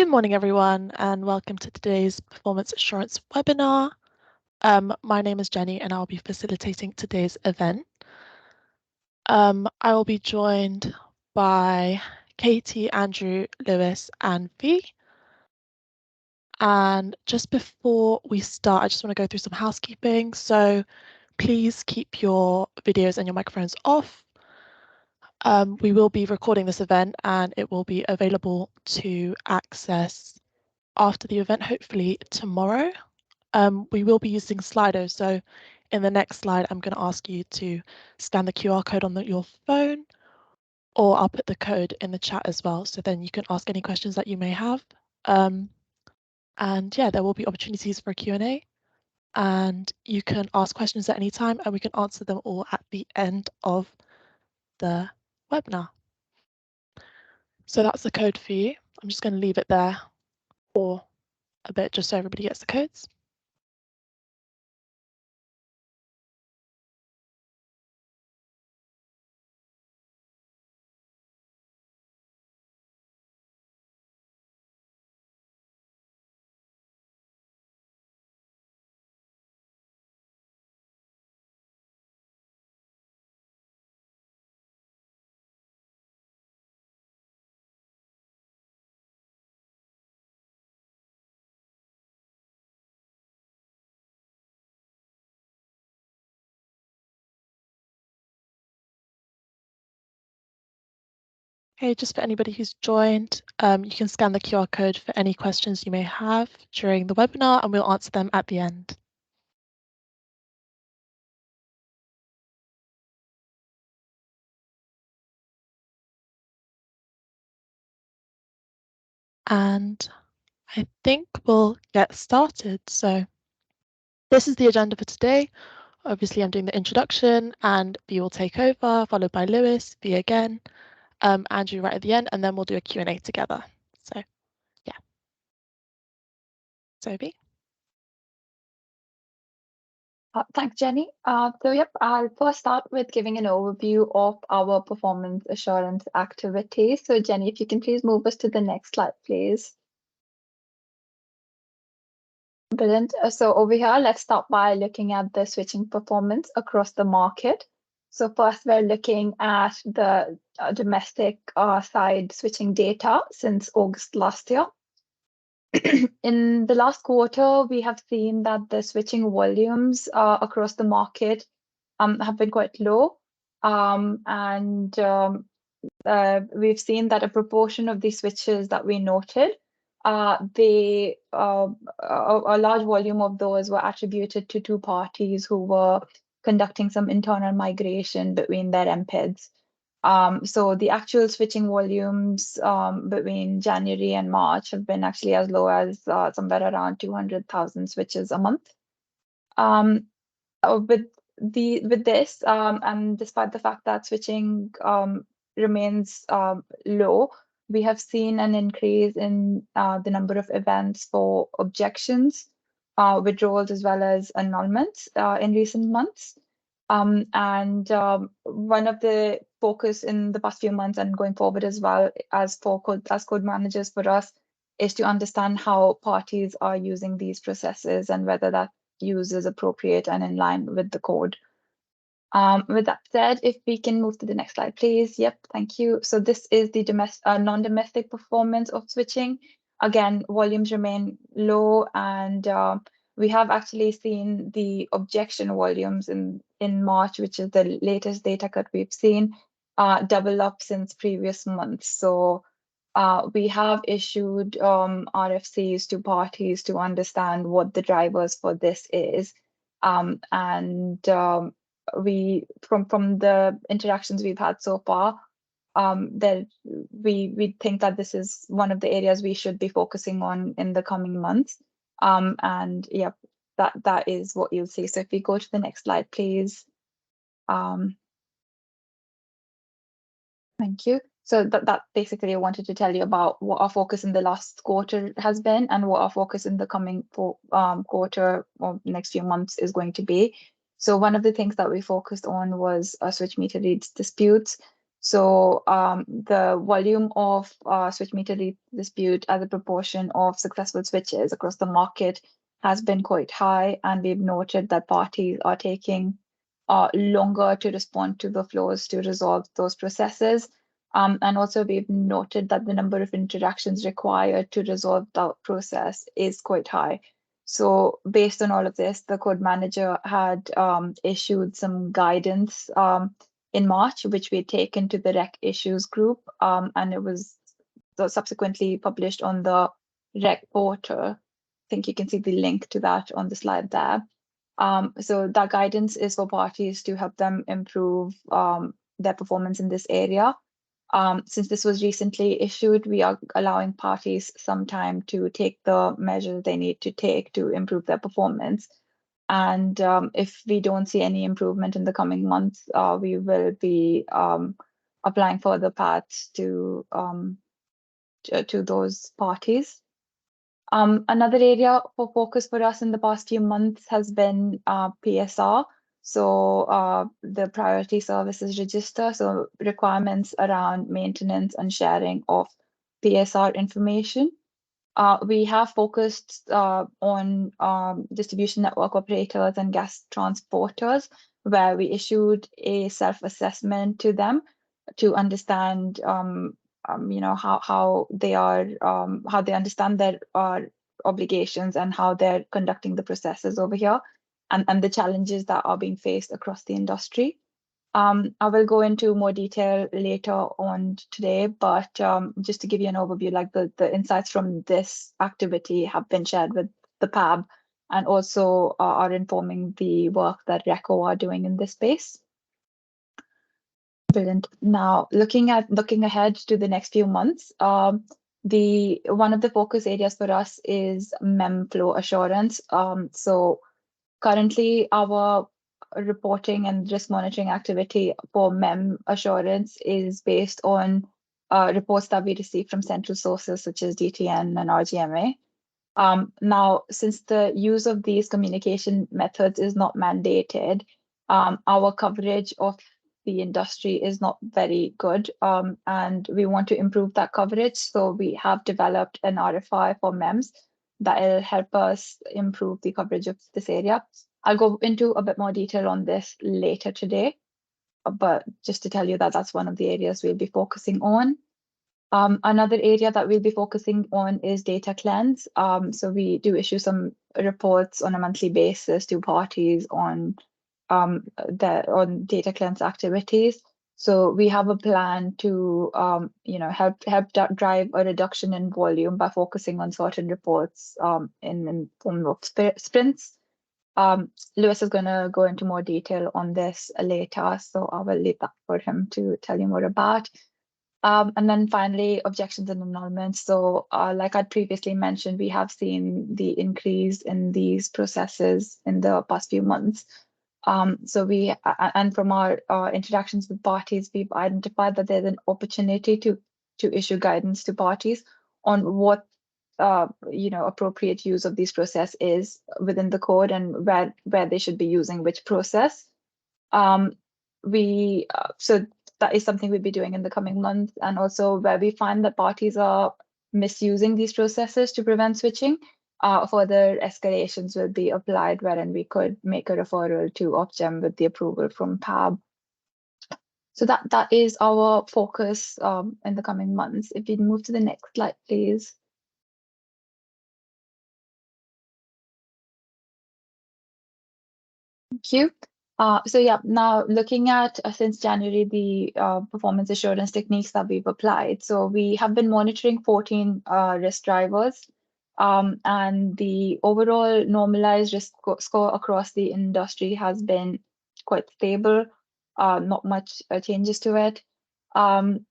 Good morning, everyone, and welcome to today's performance assurance webinar. My name is Jenny, and I'll be facilitating today's event. I will be joined by Katie, Andrew, Lewis, and V. And just before we start, I just want to go through some housekeeping. So please keep your videos and your microphones off. We will be recording this event, and it will be available to access after the event, hopefully tomorrow. We will be using Slido, so in the next slide, I'm going to ask you to scan the QR code on your phone, or I'll put the code in the chat as well, so then you can ask any questions that you may have. And yeah, there will be opportunities for a Q&A, and you can ask questions at any time, and we can answer them all at the end of the webinar. So that's the code for you. I'm just going to leave it there for a bit, just so everybody gets the codes. Okay, just for anybody who's joined, you can scan the QR code for any questions you may have during the webinar, and we'll answer them at the end. And I think we'll get started. So this is the agenda for today. Obviously, I'm doing the introduction, and V will take over, followed by Lewis, V again, Andrew right at the end, and then we'll do a Q&A together. So yeah. So V. Thanks, Jenny. I'll first start with giving an overview of our performance assurance activities. So Jenny, if you can please move us to the next slide, please. Brilliant. So over here, let's start by looking at the switching performance across the market. So first, we're looking at the domestic side switching data since August last year. In the last quarter, we have seen that the switching volumes across the market have been quite low. We've seen that a proportion of these switches that we noted, a large volume of those were attributed to two parties who were conducting some internal migration between their MPEDs. So the actual switching volumes between January and March have been actually as low as somewhere around 200,000 switches a month. With this, and despite the fact that switching remains low, we have seen an increase in the number of events for objections, withdrawals, as well as annulments in recent months. One of the focus in the past few months and going forward as well as code managers for us is to understand how parties are using these processes and whether that use is appropriate and in line with the code. With that said, if we can move to the next slide, please. Yep, thank you. So this is the non-domestic performance of switching. Again, volumes remain low, and we have actually seen the objection volumes in March, which is the latest data cut we've seen, double up since previous months. So we have issued RFCs to parties to understand what the drivers for this is. We from the interactions we've had so far, that we think that this is one of the areas we should be focusing on in the coming months. And yeah, that is what you'll see. So if we go to the next slide, please. Thank you. So that basically I wanted to tell you about what our focus in the last quarter has been and what our focus in the coming quarter or next few months is going to be. So one of the things that we focused on was switch meter reads disputes. So the volume of switch meter dispute as a proportion of successful switches across the market has been quite high, and we've noted that parties are taking longer to respond to the flows to resolve those processes. And also we've noted that the number of interactions required to resolve the process is quite high. So based on all of this, the code manager had issued some guidance in March, which we had taken to the Rec Issues group, and it was subsequently published on the Rec portal. I think you can see the link to that on the slide there. So that guidance is for parties to help them improve their performance in this area. Since this was recently issued, we are allowing parties some time to take the measures they need to take to improve their performance. And if we don't see any improvement in the coming months, we will be applying further paths to those parties. Another area for focus for us in the past few months has been PSR. So the Priority Services Register, so requirements around maintenance and sharing of PSR information. We have focused on distribution network operators and gas transporters, where we issued a self-assessment to them to understand, how they are, how they understand their obligations and how they're conducting the processes over here, and the challenges that are being faced across the industry. I will go into more detail later on today, but just to give you an overview, like the insights from this activity have been shared with the PAB and also are informing the work that RECO are doing in this space. Brilliant. Now, looking ahead to the next few months, one of the focus areas for us is MEM Flow assurance. So currently, our reporting and risk monitoring activity for MEM assurance is based on reports that we receive from central sources such as DTN and RGMA. Now, since the use of these communication methods is not mandated, our coverage of the industry is not very good, and we want to improve that coverage. So we have developed an RFI for MEMS that will help us improve the coverage of this area. I'll go into a bit more detail on this later today, but just to tell you that that's one of the areas we'll be focusing on. Another area that we'll be focusing on is data cleanse. So we do issue some reports on a monthly basis to parties on data cleanse activities. So we have a plan to help drive a reduction in volume by focusing on certain reports in form of sprints. Lewis is going to go into more detail on this later, so I will leave that for him to tell you more about. And then finally, objections and annulments. So like I'd previously mentioned, we have seen the increase in these processes in the past few months. And from our interactions with parties, we've identified that there's an opportunity to issue guidance to parties on what appropriate use of these process is within the code and where they should be using which process. So that is something we'll be doing in the coming months, and also where we find that parties are misusing these processes to prevent switching, further escalations will be applied, wherein we could make a referral to Ofgem with the approval from PAB. So that is our focus in the coming months. If we move to the next slide, please. Thank you. So yeah, now looking at since January, the performance assurance techniques that we've applied. So we have been monitoring 14 risk drivers, and the overall normalized risk score across the industry has been quite stable, not much changes to it.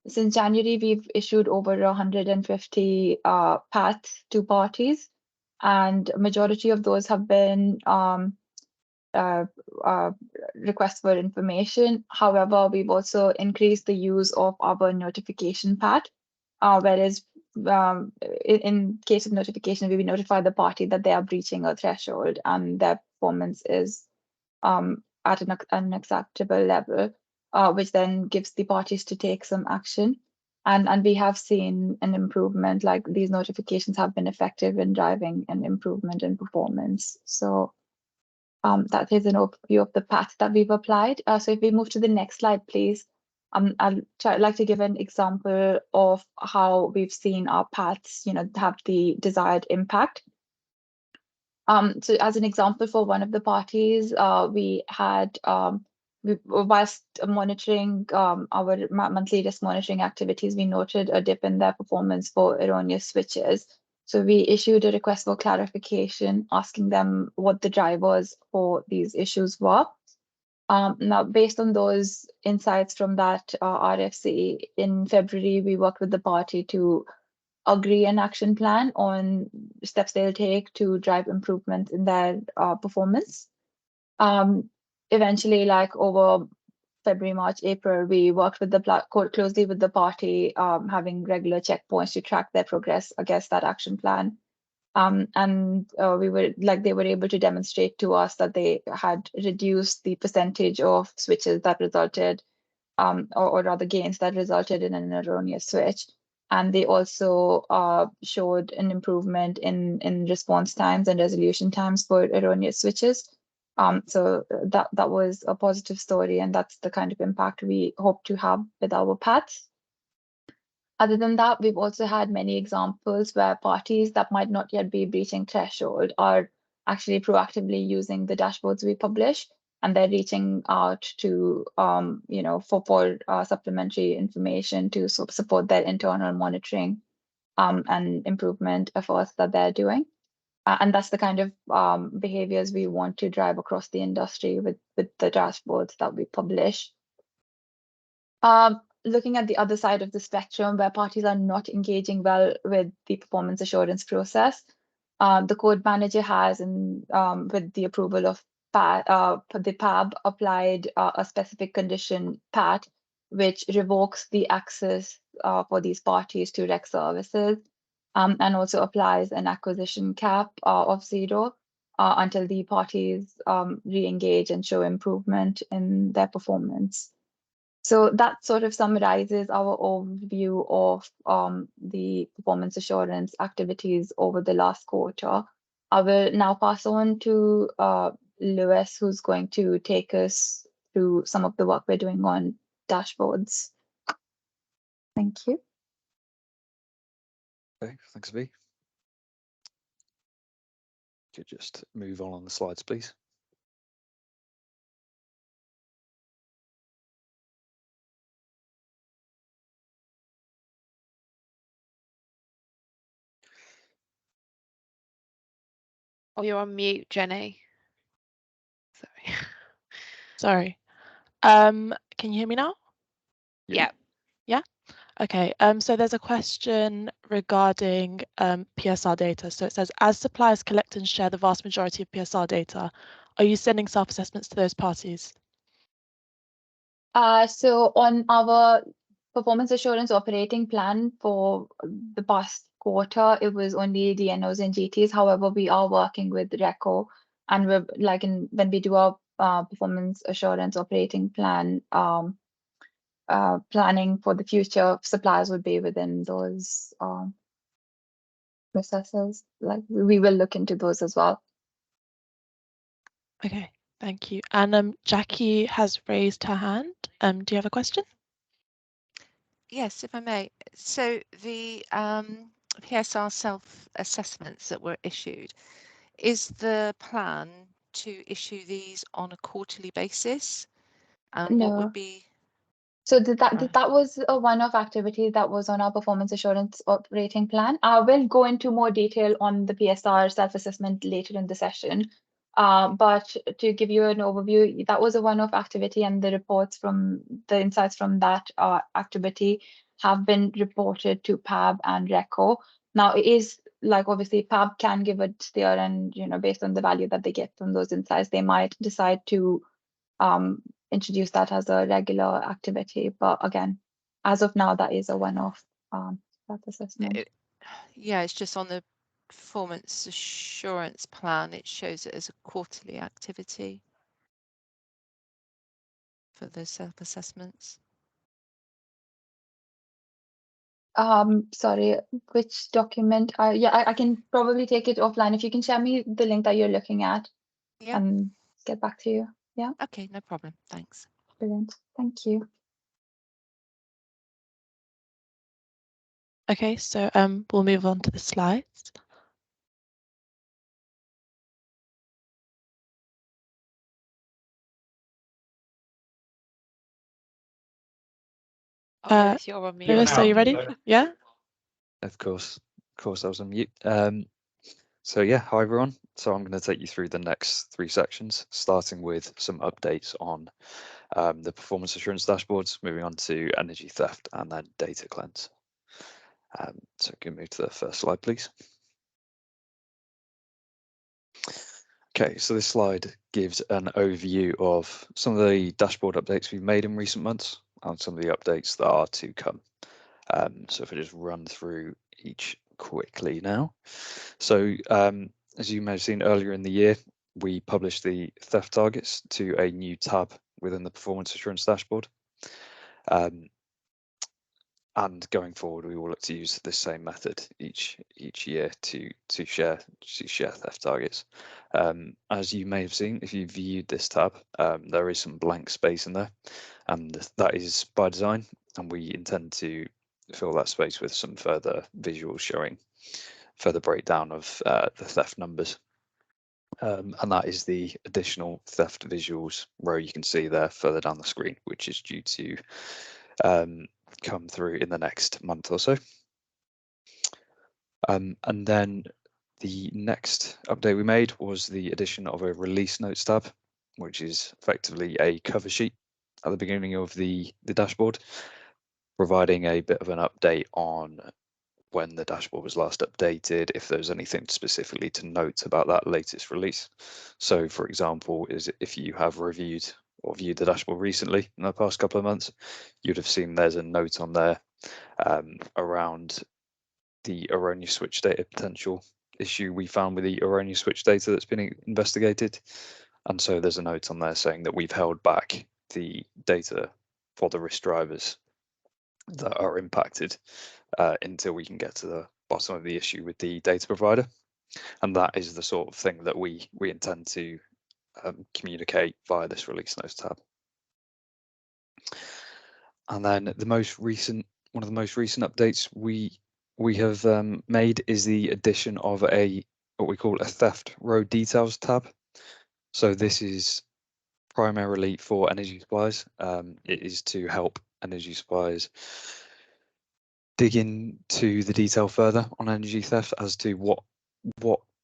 Since January, we've issued over 150 paths to parties, and majority of those have been requests for information. However, we've also increased the use of our notification path, whereas in case of notification, we will notify the party that they are breaching a threshold and their performance is at an unacceptable level. which then gives the parties to take some action. And we have seen an improvement, like these notifications have been effective in driving an improvement in performance. So that is an overview of the path that we've applied. So if we move to the next slide, please. I'd like to give an example of how we've seen our paths, have the desired impact. So as an example, for one of the parties, we had, whilst monitoring our monthly risk monitoring activities, we noted a dip in their performance for erroneous switches. So we issued a request for clarification, asking them what the drivers for these issues were. Now, based on those insights from that RFC, in February, we worked with the party to agree an action plan on steps they'll take to drive improvements in their performance. Eventually, like over February, March, April, we worked with closely with the party, having regular checkpoints to track their progress against that action plan. And they were able to demonstrate to us that they had reduced the percentage of switches that resulted, or rather gains that resulted in an erroneous switch. And they also showed an improvement in response times and resolution times for erroneous switches. So that was a positive story, and that's the kind of impact we hope to have with our paths. Other than that, we've also had many examples where parties that might not yet be breaching threshold are actually proactively using the dashboards we publish, and they're reaching out to, for supplementary information to support their internal monitoring and improvement efforts that they're doing. And that's the kind of behaviors we want to drive across the industry with the dashboards that we publish. Looking at the other side of the spectrum, where parties are not engaging well with the performance assurance process, the code manager has, with the approval of the PAB, applied a specific condition PAT, which revokes the access for these parties to rec services, and also applies an acquisition cap of 0 until the parties re-engage and show improvement in their performance. So that sort of summarizes our overview of the performance assurance activities over the last quarter. I will now pass on to Lewis, who's going to take us through some of the work we're doing on dashboards. Thank you. Okay, thanks, V. Could just move on the slides, please. Oh, you're on mute, Jenny. Sorry. Sorry. Can you hear me now? Yeah. Yeah. Okay. So there's a question regarding PSR data. So it says, as suppliers collect and share the vast majority of PSR data, are you sending self-assessments to those parties? So on our performance assurance operating plan for the past quarter, it was only DNOs and GTs. However, we are working with RECO, and we're when we do our performance assurance operating plan, planning for the future, suppliers would be within those processes. Like we will look into those as well. Okay, thank you. And Jackie has raised her hand. Do you have a question? Yes, if I may. So the PSR self-assessments that were issued, is the plan to issue these on a quarterly basis? And what would be? So that was a one-off activity that was on our performance assurance operating plan. I will go into more detail on the PSR self-assessment later in the session. But to give you an overview, that was a one-off activity, and the reports from the insights from that activity have been reported to PAB and RECO. Now it is like obviously PAB can give a steer, and based on the value that they get from those insights, they might decide to introduce that as a regular activity. But again, as of now, that is a one-off assessment. Yeah, it's just on the performance assurance plan, it shows it as a quarterly activity. for the self-assessments? Sorry, which document? Yeah, I can probably take it offline. If you can share me the link that you're looking at Yeah. and get back to you. Yeah, Okay, no problem. Thanks. brilliant. Thank you. Okay, so we'll move on to the slides. Lewis, you're on mute. Lewis, are you ready? Yeah? Of course, I was on mute. So yeah, hi everyone. So I'm going to take you through the next 3 sections, starting with some updates on the performance assurance dashboards, moving on to energy theft, and then data cleanse. So can you move to the first slide, please? Okay, so this slide gives an overview of some of the dashboard updates we've made in recent months and some of the updates that are to come. So if I just run through each quickly now. So as you may have seen earlier in the year, we published the theft targets to a new tab within the performance assurance dashboard. And going forward, we will look to use the same method each year to share theft targets. As you may have seen, if you viewed this tab, there is some blank space in there, and that is by design. And we intend to fill that space with some further visuals showing further breakdown of the theft numbers. And that is the additional theft visuals row you can see there further down the screen, which is due to come through in the next month or so. And then the next update we made was the addition of a release notes tab, which is effectively a cover sheet at the beginning of the dashboard, providing a bit of an update on when the dashboard was last updated, if there's anything specifically to note about that latest release. So for example, is if you have reviewed or viewed the dashboard recently in the past couple of months, you'd have seen there's a note on there around the erroneous switch data potential issue we found with the erroneous switch data that's been investigated. And so there's a note on there saying that we've held back the data for the risk drivers that are impacted until we can get to the bottom of the issue with the data provider. And that is the sort of thing that we intend to communicate via this release notes tab. And then one of the most recent updates we have made is the addition of what we call a theft row details tab. So this is primarily for energy suppliers. It is to help energy suppliers dig into the detail further on energy theft as to what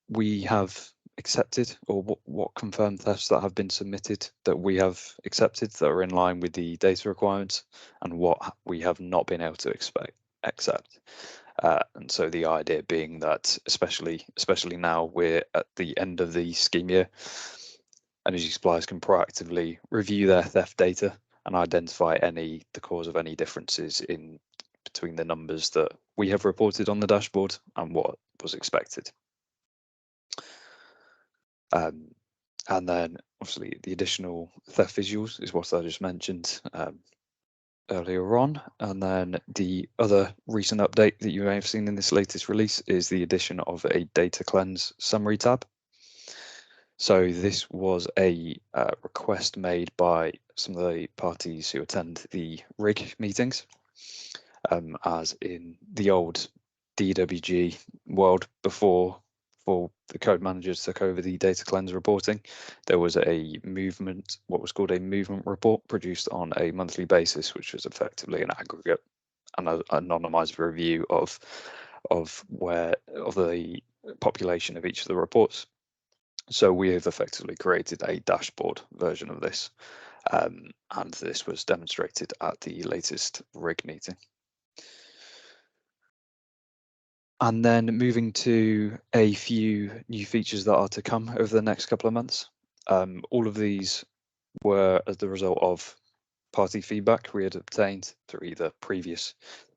we have accepted, or what confirmed thefts that have been submitted that we have accepted that are in line with the data requirements, and what we have not been able to accept. And so the idea being that especially now we're at the end of the scheme year, energy suppliers can proactively review their theft data and identify the cause of any differences in between the numbers that we have reported on the dashboard and what was expected. And then obviously the additional theft visuals is what I just mentioned earlier on. And then the other recent update that you may have seen in this latest release is the addition of a data cleanse summary tab. So this was a request made by some of the parties who attend the RIG meetings, as in the old DWG world before the code managers took over the data cleanse reporting. There was a movement, what was called a movement report, produced on a monthly basis, which was effectively an aggregate and an anonymized review of the population of each of the reports. So we have effectively created a dashboard version of this, and this was demonstrated at the latest RIG meeting. And then moving to a few new features that are to come over the next couple of months. All of these were as the result of party feedback we had obtained through either previous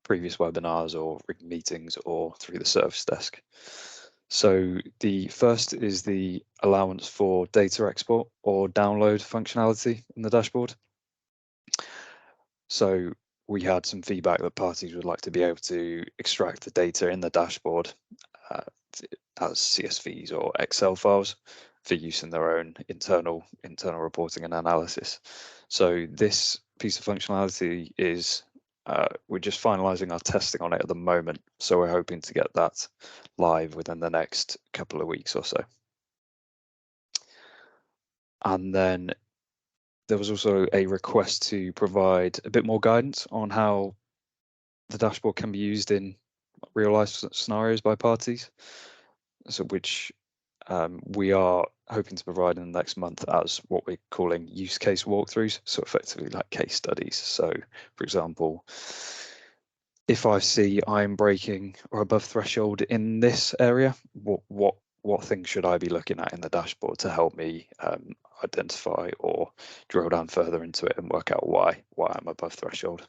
webinars or RIG meetings or through the service desk. So the first is the allowance for data export or download functionality in the dashboard. So we had some feedback that parties would like to be able to extract the data in the dashboard as CSVs or Excel files for use in their own internal reporting and analysis. So this piece of functionality is we're just finalizing our testing on it at the moment. So we're hoping to get that live within the next couple of weeks or so. And then there was also a request to provide a bit more guidance on how the dashboard can be used in real life scenarios by parties, so which we are hoping to provide in the next month as what we're calling use case walkthroughs, so effectively like case studies. So for example, if I see I'm breaking or above threshold in this area, what things should I be looking at in the dashboard to help me identify or drill down further into it and work out why I'm above threshold.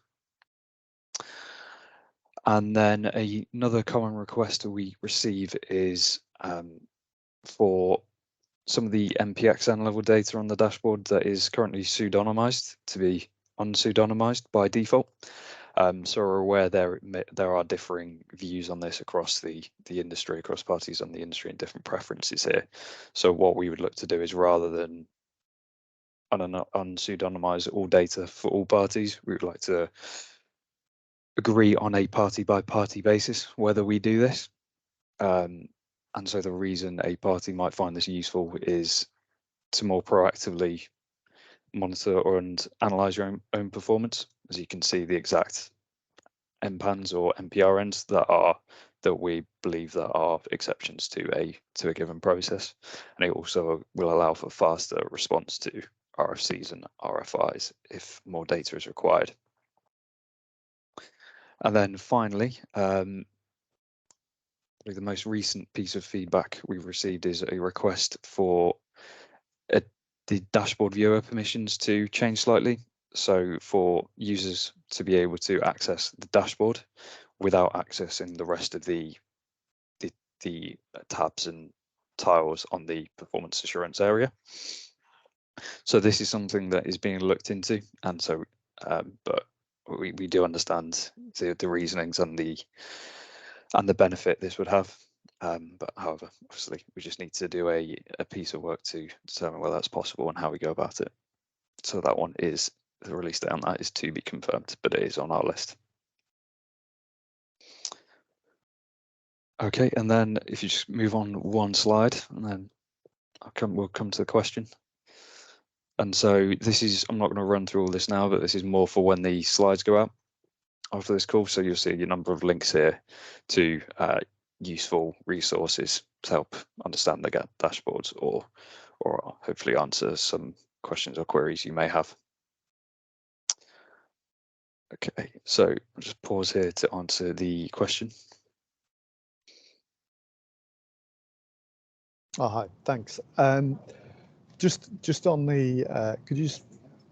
And then another common request we receive is for some of the MPXN level data on the dashboard that is currently pseudonymized to be unpseudonymized by default. So we're aware there are differing views on this across the industry, across parties on the industry, and different preferences here. So what we would look to do is, rather than unpseudonymize all data for all parties, we would like to agree on a party by party basis whether we do this. And so the reason a party might find this useful is to more proactively monitor and analyze your own performance. As you can see, the exact MPANs or MPRNs that we believe that are exceptions to a given process, and it also will allow for faster response to RFCs and RFIs if more data is required. And then finally, the most recent piece of feedback we've received is a request for the dashboard viewer permissions to change slightly. So for users to be able to access the dashboard without accessing the rest of the tabs and tiles on the performance assurance area. So this is something that is being looked into, and so but we do understand the reasonings and the benefit this would have. But however, obviously, we just need to do a piece of work to determine whether that's possible and how we go about it. So that one is, the release date on that is to be confirmed, but it is on our list. Okay, and then if you just move on one slide, and then we'll come to the question. And so this is, I'm not going to run through all this now, but this is more for when the slides go out after this call. So you'll see a number of links here to useful resources to help understand the dashboards or hopefully answer some questions or queries you may have. Okay, so I'll just pause here to answer the question. Oh, hi, thanks. Just on the, could you just,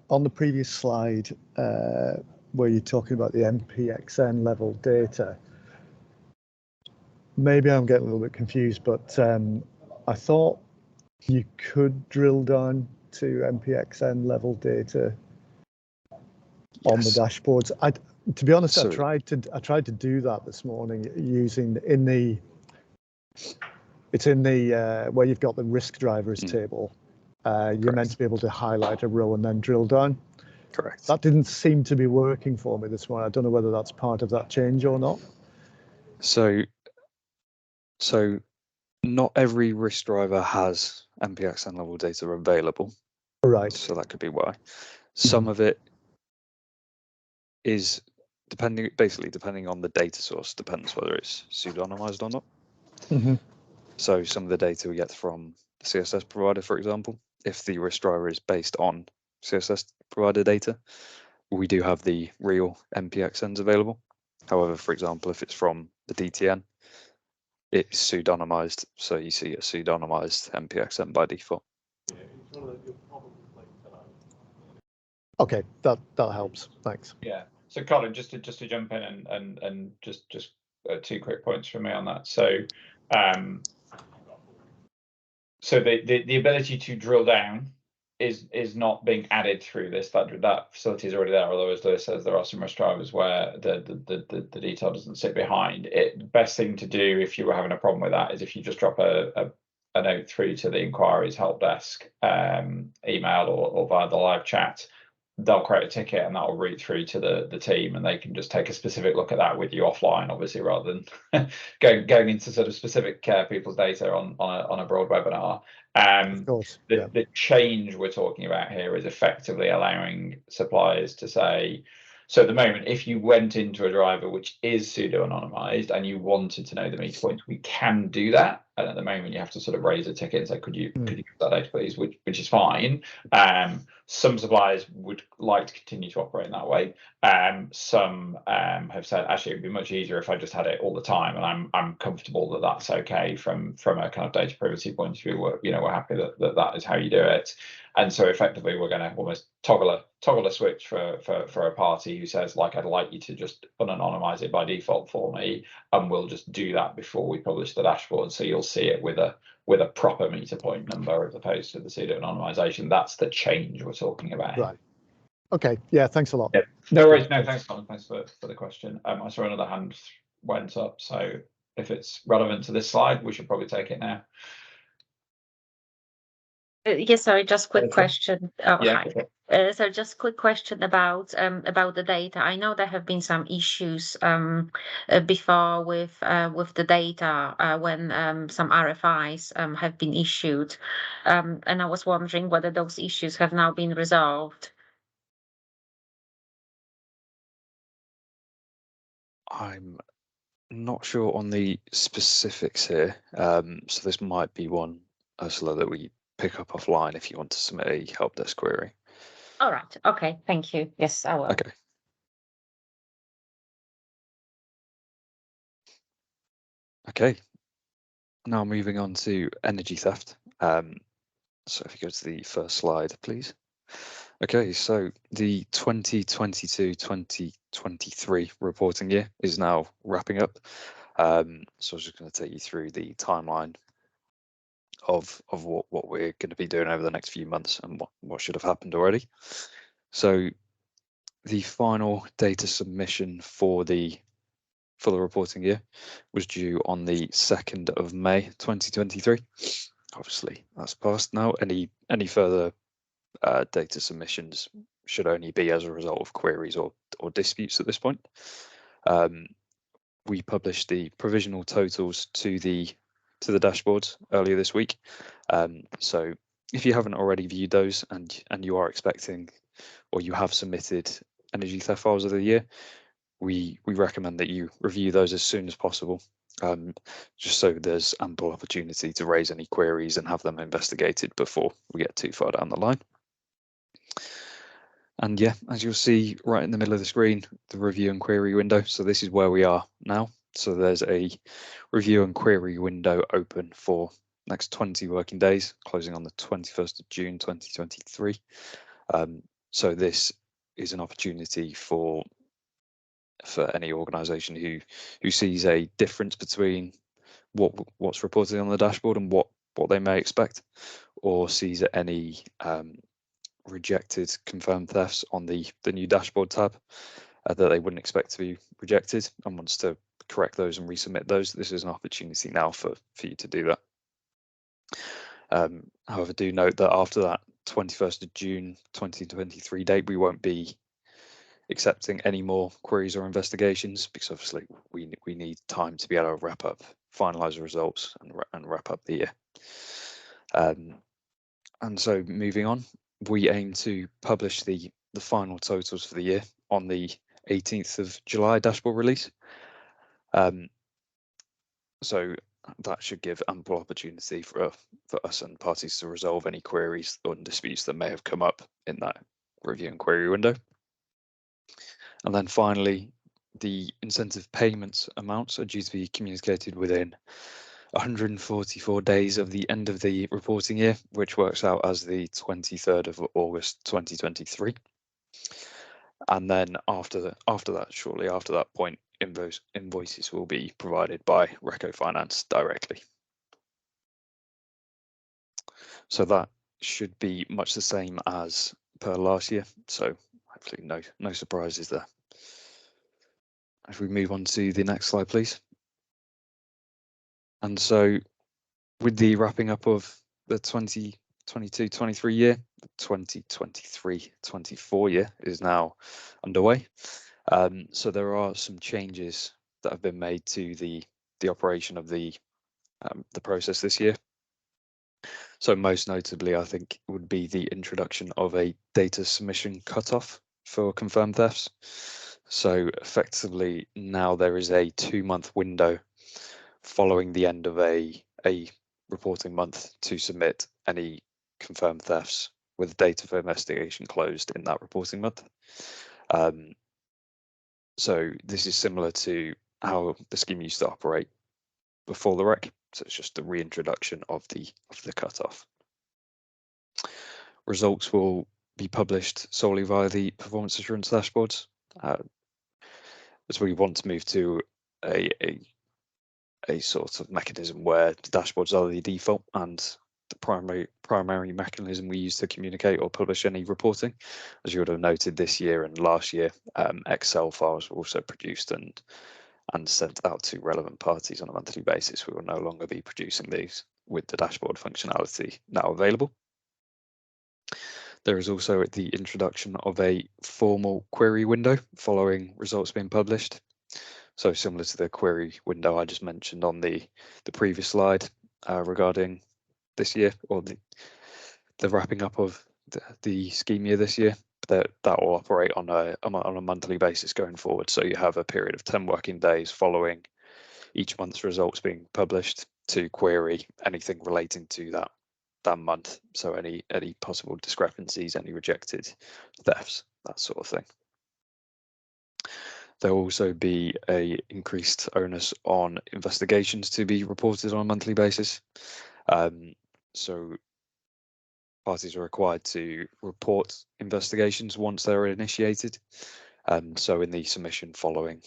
on the previous slide where you're talking about the MPXN level data, maybe I'm getting a little bit confused, but I thought you could drill down to MPXN level data on the dashboards. To be honest, so, I tried to do that this morning using it's in the where you've got the risk drivers table. You're meant to be able to highlight a row and then drill down. Correct. That didn't seem to be working for me this morning. I don't know whether that's part of that change or not. So not every risk driver has MPXN level data available. Right. So that could be why. Some of it is basically depending on the data source, depends whether it's pseudonymized or not. So some of the data we get from the CSS provider, for example, if the risk driver is based on CSS provider data, we do have the real MPXNs available. However, for example, if it's from the DTN, it's pseudonymized, so you see a pseudonymized MPXN by default. Okay, that helps. Thanks. Yeah. So Colin, just to jump in and just 2 quick points from me on that. So so the ability to drill down is not being added through this. That facility is already there. Although, as Lewis says, there are some rush drivers where the detail doesn't sit behind it. The best thing to do if you were having a problem with that is if you just drop a note through to the inquiries help desk email or via the live chat. They'll create a ticket and that'll read through to the team, and they can just take a specific look at that with you offline, obviously, rather than going into sort of specific people's data on a broad webinar. Of course, yeah. The change we're talking about here is effectively allowing suppliers to say, so at the moment, if you went into a driver which is pseudo-anonymized and you wanted to know the meter points, we can do that. And at the moment, you have to sort of raise a ticket and say, could you give that data, please? Which is fine. Some suppliers would like to continue to operate in that way. Some have said, actually, it'd be much easier if I just had it all the time, and I'm comfortable that that's okay from a kind of data privacy point of view. We're happy that is how you do it. And so effectively, we're going to almost toggle a switch for a party who says, like, I'd like you to just unanonymize it by default for me, and we'll just do that before we publish the dashboard. So you'll see it with a proper meter point number as opposed to the pseudo anonymization. That's the change we're talking about. Right. Okay. Yeah. Thanks a lot. Yeah. No worries. No, thanks, Colin. Thanks for the question. I saw another hand went up, so if it's relevant to this slide, we should probably take it now. Yes, sorry, just quick question. Oh, Yeah, hi. So just quick question about the data. I know there have been some issues before with the data when some RFIs have been issued, and I was wondering whether those issues have now been resolved. I'm not sure on the specifics here, so this might be one, Ursula, that we pick up offline if you want to submit a help desk query. All right. Okay. Thank you. Yes, I will. Okay. Okay. Now moving on to energy theft. So if you go to the first slide, please. Okay, so the 2022-2023 reporting year is now wrapping up. So I was just going to take you through the timeline of what we're going to be doing over the next few months and what should have happened already. So the final data submission for the reporting year was due on the 2nd of May 2023. Obviously, that's passed now. Any further data submissions should only be as a result of queries or disputes at this point. We published the provisional totals to the dashboards earlier this week. So if you haven't already viewed those and you are expecting or you have submitted energy theft files of the year, we recommend that you review those as soon as possible, just so there's ample opportunity to raise any queries and have them investigated before we get too far down the line. And yeah, as you'll see right in the middle of the screen, the review and query window. So this is where we are now. So there's a review and query window open for next 20 working days, closing on the 21st of June 2023. So this is an opportunity for any organisation who sees a difference between what's reported on the dashboard and what they may expect, or sees any rejected confirmed thefts on the new dashboard tab that they wouldn't expect to be rejected and wants to correct those and resubmit those. This is an opportunity now for you to do that. However, do note that after that 21st of June 2023 date, we won't be accepting any more queries or investigations, because obviously we need time to be able to wrap up, finalize the results and wrap up the year. And so moving on, we aim to publish the final totals for the year on the 18th of July dashboard release. So that should give ample opportunity for us and parties to resolve any queries or disputes that may have come up in that review and query window. And then finally, the incentive payments amounts are due to be communicated within 144 days of the end of the reporting year, which works out as the 23rd of August 2023. And then after that, shortly after that point, invoices will be provided by Reco Finance directly. So that should be much the same as per last year, so hopefully no surprises there. If we move on to the next slide, please. And so with the wrapping up of the 2022-23 year, the 2023-24 year is now underway. So there are some changes that have been made to the operation of the process this year. So most notably, I think, would be the introduction of a data submission cutoff for confirmed thefts. So effectively, now there is a 2-month window following the end of a reporting month to submit any confirmed thefts with data for investigation closed in that reporting month. So this is similar to how the scheme used to operate before the rec. So it's just the reintroduction of the cutoff. Results will be published solely via the performance assurance dashboards, as we want to move to a sort of mechanism where the dashboards are the default and the primary mechanism we use to communicate or publish any reporting. As you would have noted, this year and last year, Excel files were also produced and sent out to relevant parties on a monthly basis. We will no longer be producing these with the dashboard functionality now available. There is also the introduction of a formal query window following results being published. So similar to the query window I just mentioned on the previous slide regarding this year, or the wrapping up of the scheme year this year, that will operate on a monthly basis going forward. So you have a period of 10 working days following each month's results being published to query anything relating to that month. So any possible discrepancies, any rejected thefts, that sort of thing. There will also be a increased onus on investigations to be reported on a monthly basis. So parties are required to report investigations once they're initiated. So in the submission following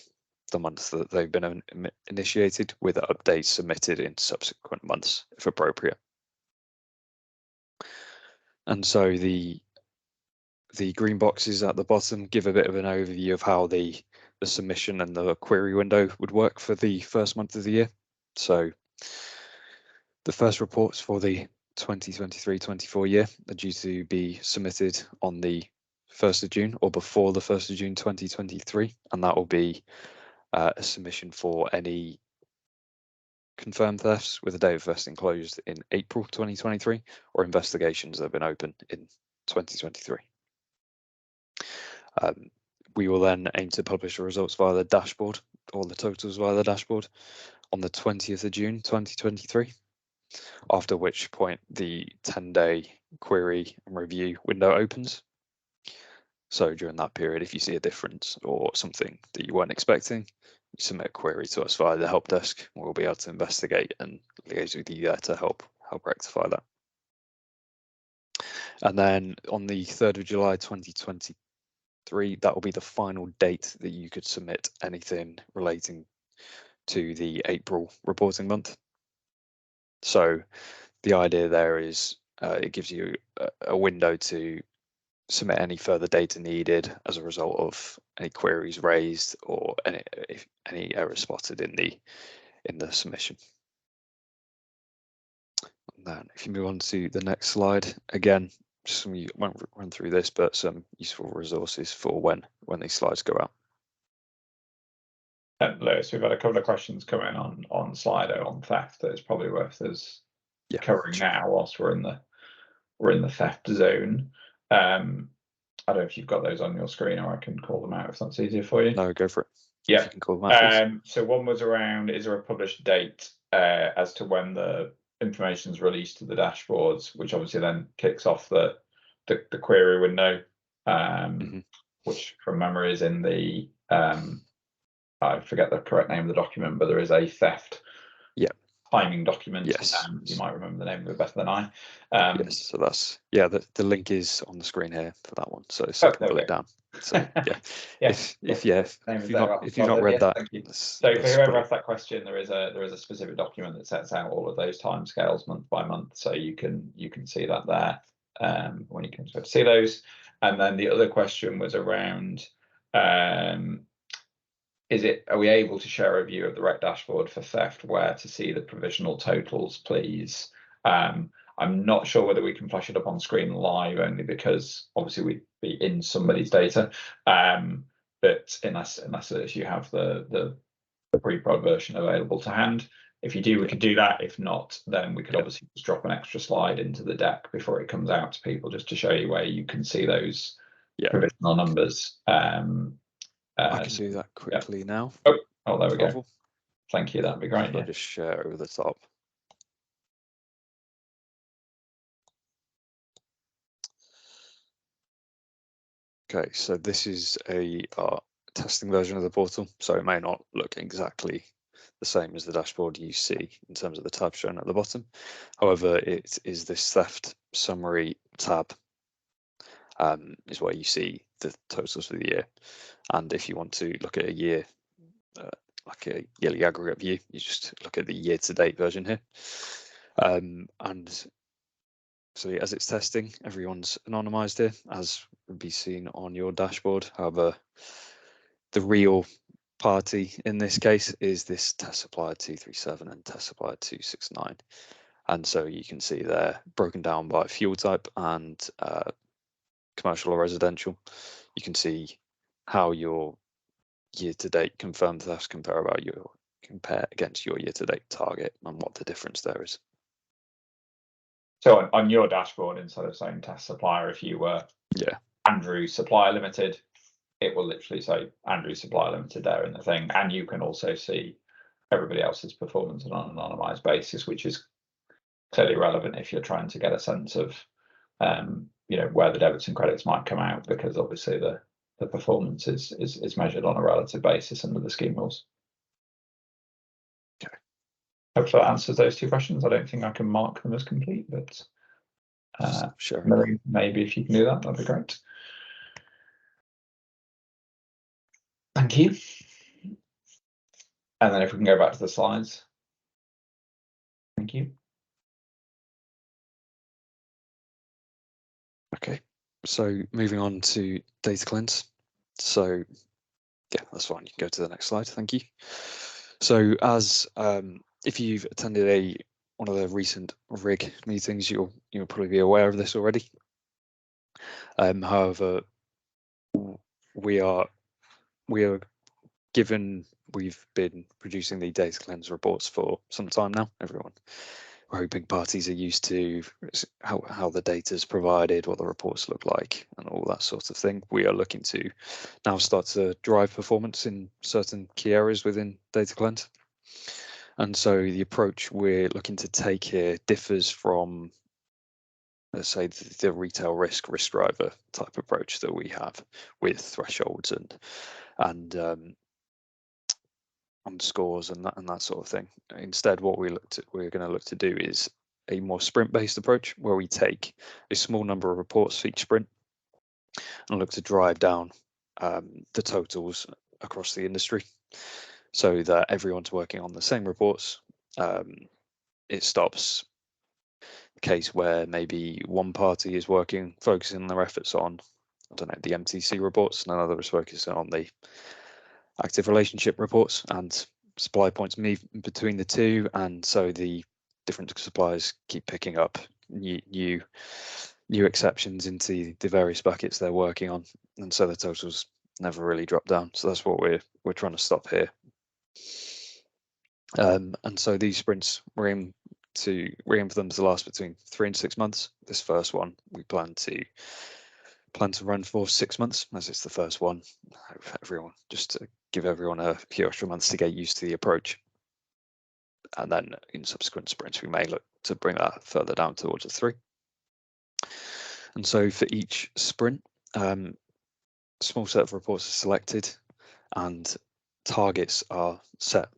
the month that they've been initiated, with updates submitted in subsequent months if appropriate. And so the green boxes at the bottom give a bit of an overview of how the submission and the query window would work for the first month of the year. So the first reports for the 2023-24 year are due to be submitted on the 1st of June or before the 1st of June 2023, and that will be a submission for any confirmed thefts with a date of vesting closed in April 2023 or investigations that have been opened in 2023. We will then aim to publish the results via the dashboard, or the totals via the dashboard, on the 20th of June 2023, after which point the 10-day query and review window opens. So during that period, if you see a difference or something that you weren't expecting, you submit a query to us via the help desk. We'll be able to investigate and liaise with you there to help rectify that. And then on the 3rd of July 2023, that will be the final date that you could submit anything relating to the April reporting month. So the idea there is it gives you a window to submit any further data needed as a result of any queries raised or any errors spotted in the submission. And then if you move on to the next slide, again, we won't run through this, but some useful resources for when these slides go out. Lewis, we've had a couple of questions coming on Slido on theft that it's probably worth us covering now whilst we're in the theft zone. I don't know if you've got those on your screen, or I can call them out if that's easier for you. No, go for it. Yeah, if you can call them out, so one was around, is there a published date as to when the information is released to the dashboards, which obviously then kicks off the query window, which from memory is in the I forget the correct name of the document, but there is a theft timing document. Yes. You might remember the name of it better than I. Yes, so that's the link is on the screen here for that one, so second bullet down. So if you've not read that, thank you. So for whoever asked that question, there is a specific document that sets out all of those timescales month by month, so you can see that there. when you can expect to see those. And then the other question was around, are we able to share a view of the rec dashboard for theft, where to see the provisional totals, please? I'm not sure whether we can flash it up on screen live, only because obviously we'd be in somebody's data. But unless you have the pre-prod version available to hand. If you do, we could do that. If not, then we could obviously just drop an extra slide into the deck before it comes out to people, just to show you where you can see those provisional numbers. I can do that quickly now. Oh, there we go. Thank you. That'd be great. I'll just share over the top. Okay, so this is a testing version of the portal, so it may not look exactly the same as the dashboard you see in terms of the tab shown at the bottom. However, it is this theft summary tab is where you see the totals for the year. And if you want to look at a year, like a yearly aggregate view, you just look at the year-to-date version here. And so as it's testing, everyone's anonymized here, as would be seen on your dashboard. However, the real party in this case is this test supplier 237 and test supplier 269. And so you can see they're broken down by fuel type and commercial or residential. You can see how your year-to-date confirmed thefts compare against your year-to-date target and what the difference there is. So on your dashboard, instead of saying test supplier, if you were Andrew Supplier Limited, it will literally say Andrew Supplier Limited there in the thing, and you can also see everybody else's performance on an anonymized basis, which is clearly relevant if you're trying to get a sense of where the debits and credits might come out, because obviously the performance is measured on a relative basis under the scheme rules. Okay. Hopefully that answers those two questions. I don't think I can mark them as complete, but maybe if you can do that, that'd be great. Thank you. And then if we can go back to the slides. Thank you. Okay, so moving on to data cleanse. So yeah, that's fine. You can go to the next slide. Thank you. So as if you've attended one of the recent RIG meetings, you'll probably be aware of this already. However, we've been producing the data cleanse reports for some time now. We're hoping parties are used to how the data is provided, what the reports look like, and all that sort of thing. We are looking to now start to drive performance in certain key areas within data cleanse. And so the approach we're looking to take here differs from, let's say, the retail risk driver type approach that we have with thresholds and on scores and that sort of thing. Instead, what we're going to look to do is a more sprint-based approach, where we take a small number of reports for each sprint and look to drive down the totals across the industry, so that everyone's working on the same reports. It stops the case where maybe one party is focusing their efforts on, I don't know, the MTC reports, and another is focusing on the active relationship reports, and supply points move between the two, and so the different suppliers keep picking up new exceptions into the various buckets they're working on, and so the totals never really drop down. So that's what we're trying to stop here. And so these sprints, we're aiming for them to last between 3 and 6 months. This first one we plan to run for 6 months, as it's the first one. Just to give everyone a few extra months to get used to the approach, and then in subsequent sprints we may look to bring that further down towards a 3. And so for each sprint, a small set of reports are selected and targets are set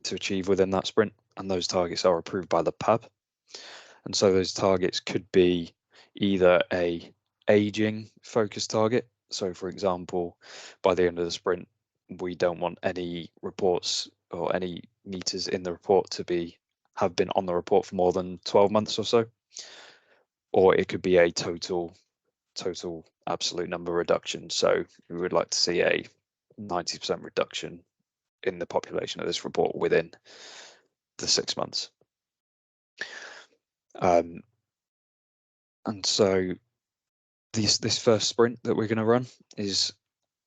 to achieve within that sprint, and those targets are approved by the PAB. And so those targets could be either a aging focus target. So for example, by the end of the sprint, we don't want any reports or any meters in the report to have been on the report for more than 12 months or so. or it could be a total absolute number reduction. So we would like to see a 90% reduction in the population of this report within the 6 months. And so this first sprint that we're going to run is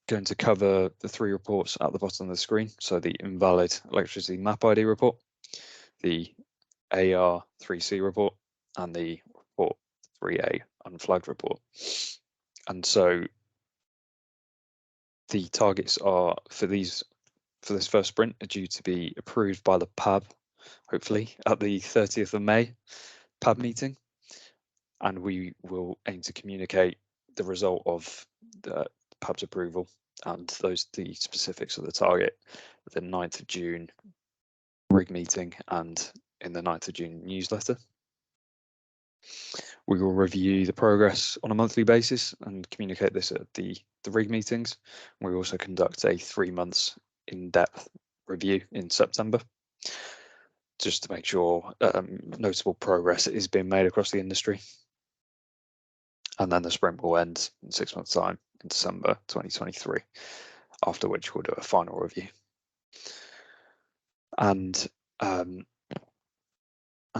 going to cover the 3 reports at the bottom of the screen. So the invalid electricity map ID report, the AR3C report, and the report 3A unflagged report. And so the targets are for this first sprint are due to be approved by the PAB, hopefully at the 30th of May PAB meeting, and we will aim to communicate the result of the PAB's approval and the specifics of the target at the 9th of June RIG meeting and in the 9th of June newsletter. We will review the progress on a monthly basis and communicate this at the RIG meetings. We also conduct a 3 months in-depth review in September, just to make sure notable progress is being made across the industry. And then the sprint will end in 6 months' time in December 2023, after which we'll do a final review. And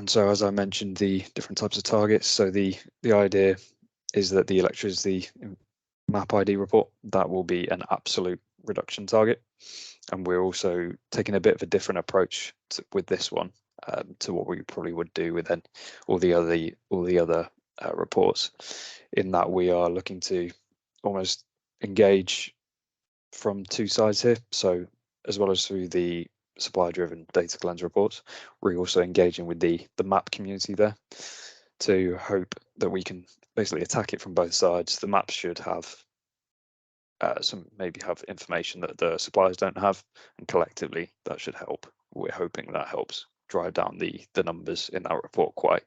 so, as I mentioned, the different types of targets. So the idea is that the electricity map ID report, that will be an absolute reduction target. And we're also taking a bit of a different approach with this one to what we probably would do with then all the other reports, in that we are looking to almost engage from 2 sides here. So as well as through the supplier-driven data cleanse reports, we're also engaging with the map community there to hope that we can basically attack it from both sides. The maps should have maybe have information that the suppliers don't have, and collectively that should help. We're hoping that helps drive down the numbers in that report quite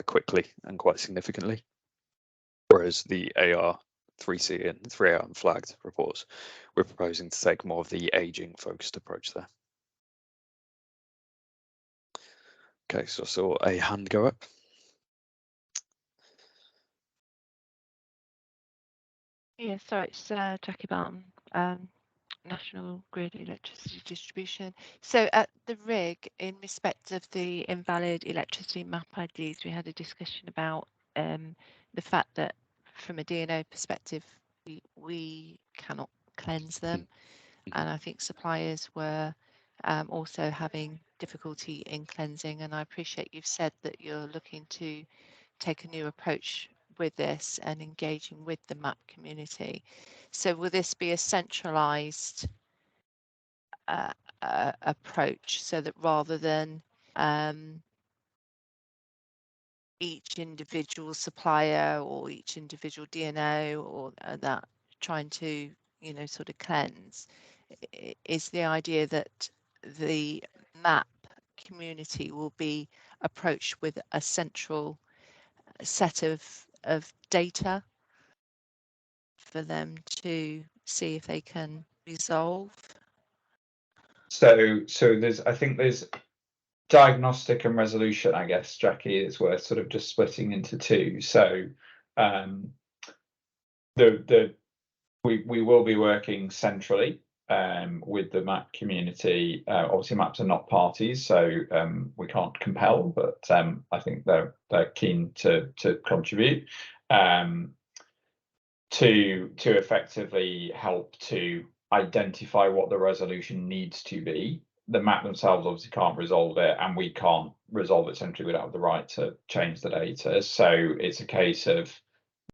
quickly and quite significantly. Whereas the AR3C and 3A unflagged reports, we're proposing to take more of the aging focused approach there. Okay, so I saw a hand go up. Yeah, sorry, it's Jackie Barton, National Grid Electricity Distribution. So at the RIG, in respect of the invalid electricity map IDs, we had a discussion about the fact that from a DNO perspective, we cannot cleanse them. And I think suppliers were also having difficulty in cleansing. And I appreciate you've said that you're looking to take a new approach with this and engaging with the map community. So will this be a centralized approach, so that rather than each individual supplier or each individual DNO or that trying to, you know, sort of cleanse, is the idea that the map community will be approached with a central set of data for them to see if they can resolve? So I think there's diagnostic and resolution, I guess, Jackie, is worth sort of just splitting into 2. So we will be working centrally with the map community. Obviously maps are not parties, so we can't compel, but I think they're keen to contribute to effectively help to identify what the resolution needs to be. The map themselves obviously can't resolve it, and we can't resolve it centrally. We don't have the right to change the data. So it's a case of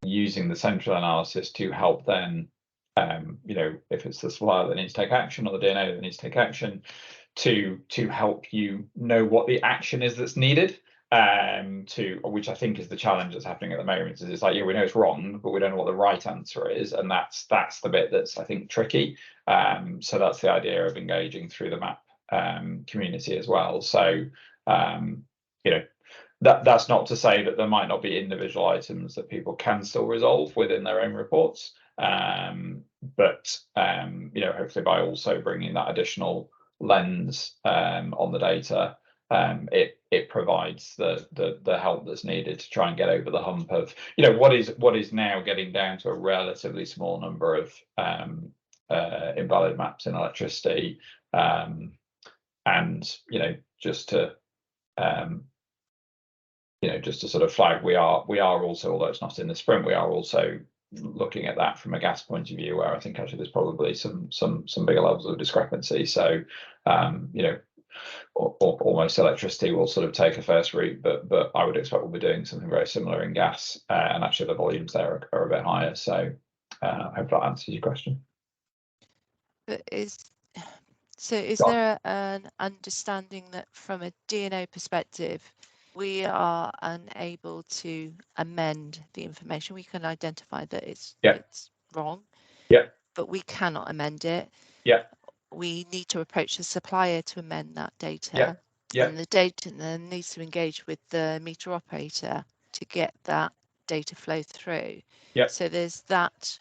using the central analysis to help then, you know, if it's the supplier that needs to take action or the DNO that needs to take action, to help you know what the action is that's needed. Which I think is the challenge that's happening at the moment, is it's like, yeah, we know it's wrong, but we don't know what the right answer is, and that's the bit that's, I think, tricky. So that's the idea of engaging through the map community as well. So you know, that's not to say that there might not be individual items that people can still resolve within their own reports, but you know, hopefully by also bringing that additional lens on the data, it provides the help that's needed to try and get over the hump of, you know, what is now getting down to a relatively small number of invalid maps in electricity, and you know, just to just to sort of flag, we are also, although it's not in the sprint, we are also looking at that from a gas point of view, where I think actually there's probably some bigger levels of discrepancy. So you know, almost electricity will sort of take a first route, but I would expect we'll be doing something very similar in gas, and actually the volumes there are a bit higher. So I hope that answers your question. But is there an understanding that from a DNO perspective, we are unable to amend the information? We can identify that it's wrong, but we cannot amend it. We need to approach the supplier to amend that data, and the data then needs to engage with the meter operator to get that data flow through. So there's that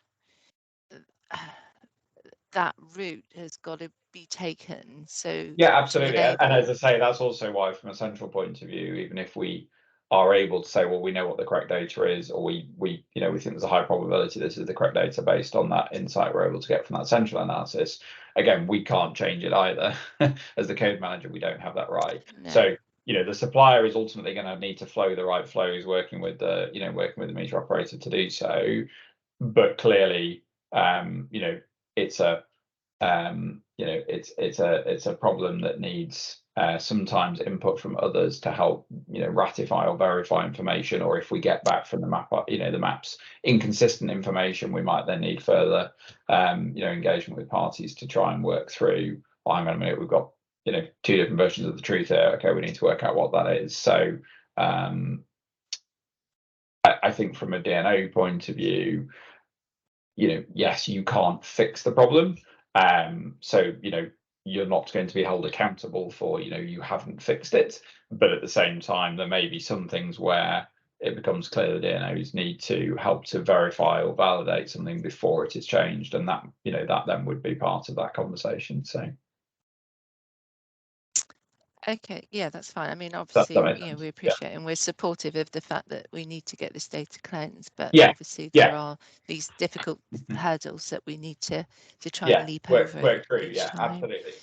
route has got to be taken. So absolutely. And as I say, that's also why, from a central point of view, even if we are able to say, well, we know what the correct data is, or we think there's a high probability this is the correct data based on that insight we're able to get from that central analysis, again, we can't change it either. As the code manager, we don't have that right. No. So the supplier is ultimately going to need to flow the right flows, working with the meter operator to do so. But clearly, it's a it's a problem that needs sometimes input from others to help ratify or verify information, or if we get back from the map, the map's inconsistent information, we might then need further engagement with parties to try and work through, well, hang on a minute, we've got two different versions of the truth here, okay, we need to work out what that is. So I think from a DNO point of view, yes, you can't fix the problem. So you're not going to be held accountable for you haven't fixed it, but at the same time there may be some things where it becomes clear the DNOs need to help to verify or validate something before it is changed, and that that then would be part of that conversation. So okay, yeah, that's fine. I mean, obviously, we appreciate and we're supportive of the fact that we need to get this data cleansed, but obviously there are these difficult hurdles that we need to try and leap over. Work through, absolutely,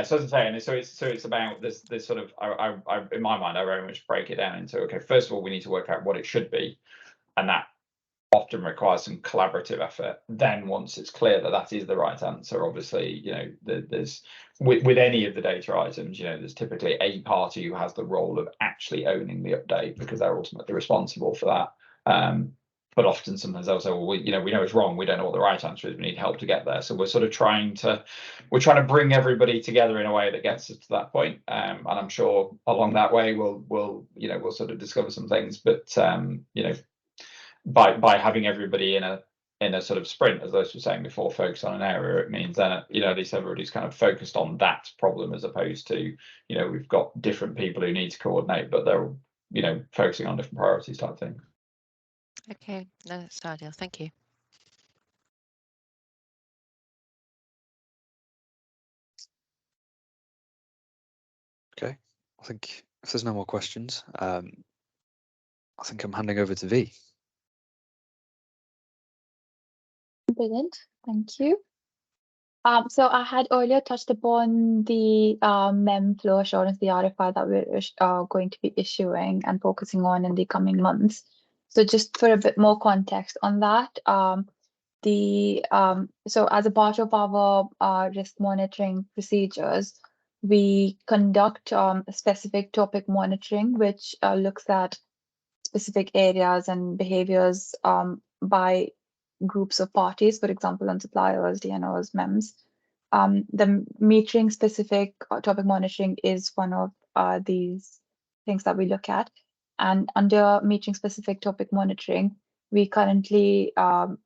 So as I say, and so it's about this sort of, I in my mind, I very much break it down into, okay, first of all, we need to work out what it should be, and that often requires some collaborative effort. Then once it's clear that that is the right answer, obviously there's with any of the data items, there's typically a party who has the role of actually owning the update, because they're ultimately responsible for that. But often sometimes they'll say, well, we know it's wrong, we don't know what the right answer is, we need help to get there. So we're sort of trying to bring everybody together in a way that gets us to that point, and I'm sure along that way we'll sort of discover some things, but by having everybody in a sort of sprint, as those were saying before, focus on an area, it means then at least everybody's kind of focused on that problem, as opposed to we've got different people who need to coordinate, but they're focusing on different priorities type thing. Okay, no, that's ideal. Thank you. Okay, I think if there's no more questions, I think I'm handing over to V. Brilliant, thank you. So I had earlier touched upon the MEM Flow assurance, the RFI that we're going to be issuing and focusing on in the coming months. So just for a bit more context on that, so as a part of our risk monitoring procedures, we conduct specific topic monitoring, which looks at specific areas and behaviors by groups of parties, for example, on suppliers, DNOs, MEMs. The metering specific topic monitoring is one of these things that we look at. And under metering specific topic monitoring, we currently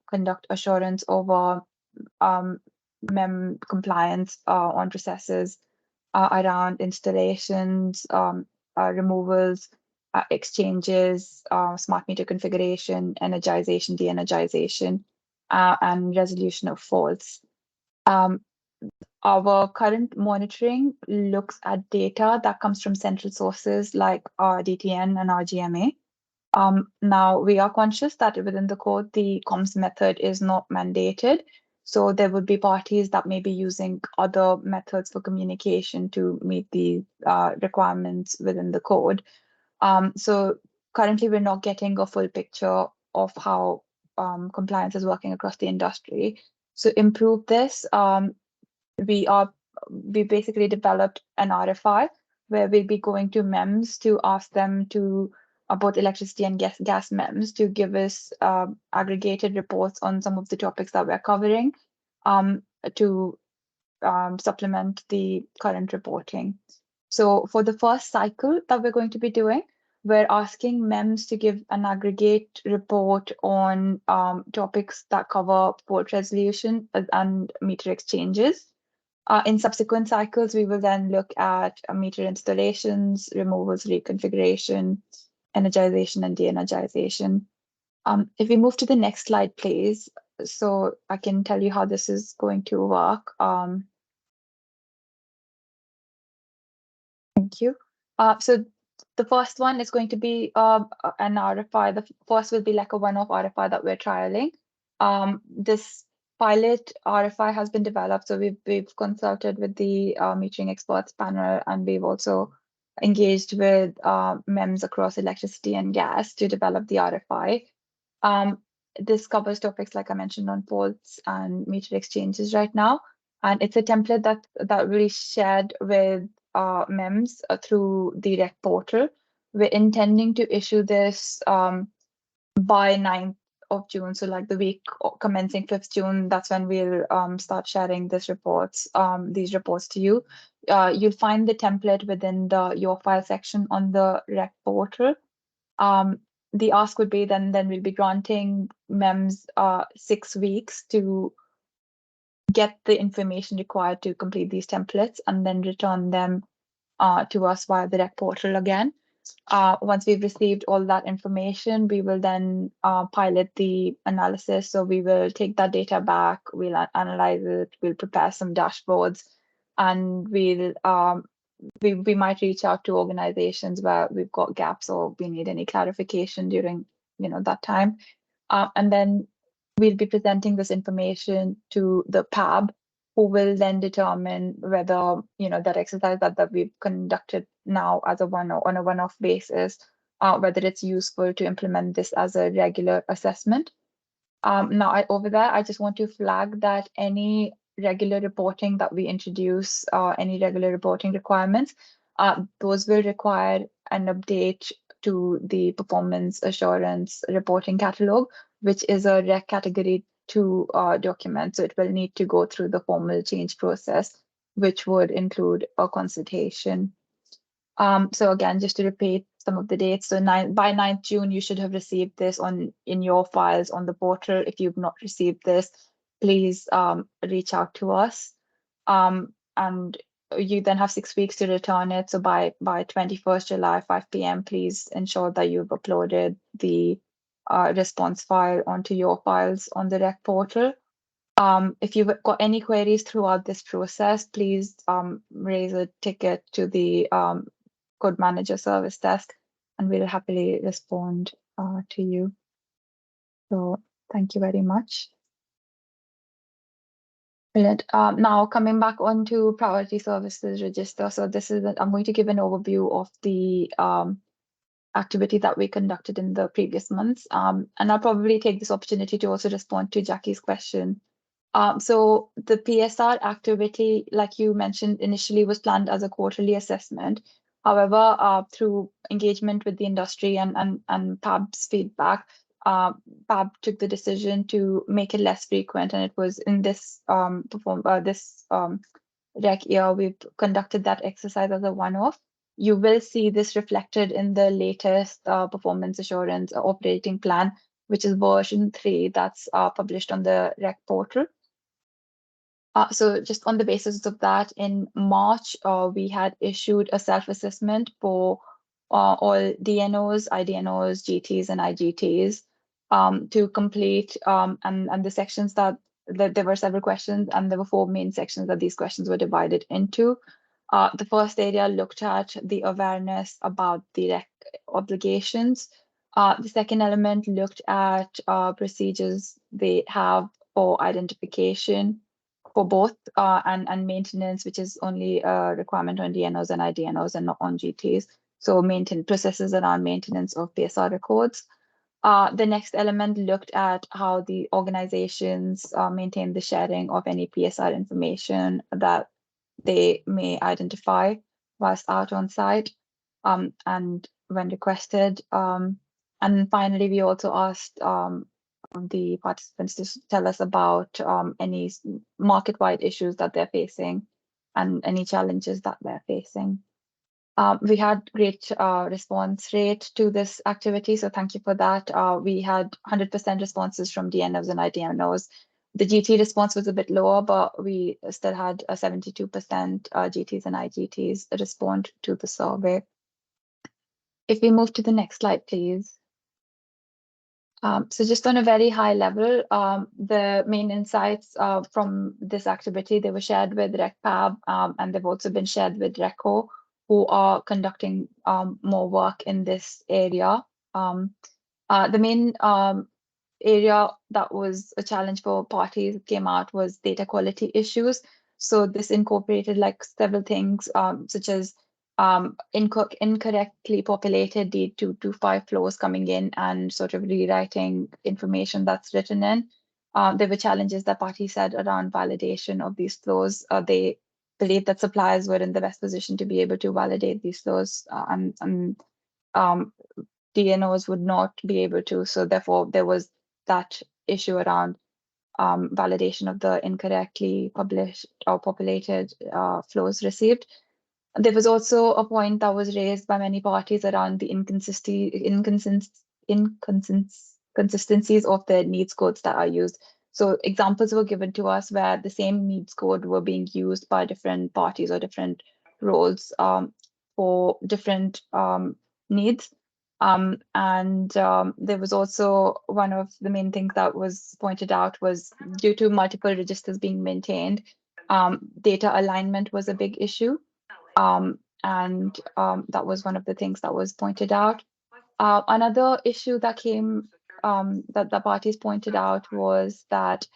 conduct assurance over MEM compliance on processes around installations, removals, exchanges, smart meter configuration, energization, de-energization, and resolution of faults. our current monitoring looks at data that comes from central sources like DTN and RGMA. Now, we are conscious that within the code, the comms method is not mandated. So there would be parties that may be using other methods for communication to meet the requirements within the code. So currently, we're not getting a full picture of how compliance is working across the industry. So improve this. We basically developed an RFI where we'll be going to MEMS to ask them to both electricity and gas MEMS to give us aggregated reports on some of the topics that we're covering to supplement the current reporting. So for the first cycle that we're going to be doing, we're asking MEMS to give an aggregate report on topics that cover port resolution and meter exchanges. In subsequent cycles, we will then look at meter installations, removals, reconfiguration, energization, and de-energization. If we move to the next slide, please, so I can tell you how this is going to work. Thank you. So the first one is going to be an RFI. The first will be like a one-off RFI that we're trialing. This pilot RFI has been developed, so we've consulted with the metering experts panel, and we've also engaged with MEMS across electricity and gas to develop the RFI. This covers topics like I mentioned on ports and meter exchanges right now, and it's a template that really shared with MEMS through the REC portal. We're intending to issue this by 9th of June, so like the week commencing 5th June, that's when we'll start sharing these reports to you. You'll find the template within the Your File section on the REC portal. The ask would be then we'll be granting MEMS 6 weeks to get the information required to complete these templates and then return them to us via the REC portal again. Once we've received all that information, we will then pilot the analysis. So we will take that data back, we'll analyze it, we'll prepare some dashboards, and we might reach out to organizations where we've got gaps or we need any clarification during that time. And then we'll be presenting this information to the PAB, who will then determine whether that exercise that we've conducted now as on a one-off basis, whether it's useful to implement this as a regular assessment. Now over there, I just want to flag that any regular reporting that we introduce, any regular reporting requirements, those will require an update to the performance assurance reporting catalog, which is a REC category 2 document. So it will need to go through the formal change process, which would include a consultation. So again, just to repeat some of the dates. So by 9th June, you should have received this in your files on the portal. If you've not received this, please reach out to us. And you then have 6 weeks to return it. So by 21st July, 5 p.m., please ensure that you've uploaded the response file onto your files on the REC portal. If you've got any queries throughout this process, please raise a ticket to the Code Manager Service Desk, and we'll happily respond to you. So thank you very much. Brilliant. Now coming back onto Priority Services Register. So this is I'm going to give an overview of the activity that we conducted in the previous months. And I'll probably take this opportunity to also respond to Jackie's question. So the PSR activity, like you mentioned, initially was planned as a quarterly assessment. However, through engagement with the industry and PAB's feedback, PAB took the decision to make it less frequent, and it was in this REC year we've conducted that exercise as a one-off. You will see this reflected in the latest performance assurance operating plan, which is version 3 that's published on the REC portal. So just on the basis of that, in March, we had issued a self-assessment for all DNOs, IDNOs, GTs, and IGTs to complete, and the sections that there were several questions, and there were 4 main sections that these questions were divided into. The first area looked at the awareness about the REC obligations. The second element looked at procedures they have for identification for both and maintenance, which is only a requirement on DNOs and IDNOs and not on GTs. So maintain processes around maintenance of PSR records. The next element looked at how the organizations maintain the sharing of any PSR information that they may identify whilst out on site and when requested. And finally, we also asked the participants to tell us about any market-wide issues that they're facing and any challenges that they're facing. We had great response rate to this activity, so thank you for that. We had 100% responses from DNOs and IDNOs. The GT response was a bit lower, but we still had a 72% GTs and IGTs respond to the survey. If we move to the next slide, please. So just on a very high level, the main insights from this activity, they were shared with RECPAB and they've also been shared with RECO, who are conducting more work in this area. The main area that was a challenge for parties that came out was data quality issues. So this incorporated like several things such as incorrectly populated D225 flows coming in and sort of rewriting information that's written in. There were challenges that parties had around validation of these flows. They believed that suppliers were in the best position to be able to validate these flows and DNOs would not be able to. So therefore, there was that issue around validation of the incorrectly published or populated flows received. There was also a point that was raised by many parties around the inconsistencies of the needs codes that are used. So examples were given to us where the same needs code were being used by different parties or different roles for different needs. There was also one of the main things that was pointed out was due to multiple registers being maintained, data alignment was a big issue. That was one of the things that was pointed out. Another issue that came that the parties pointed out was that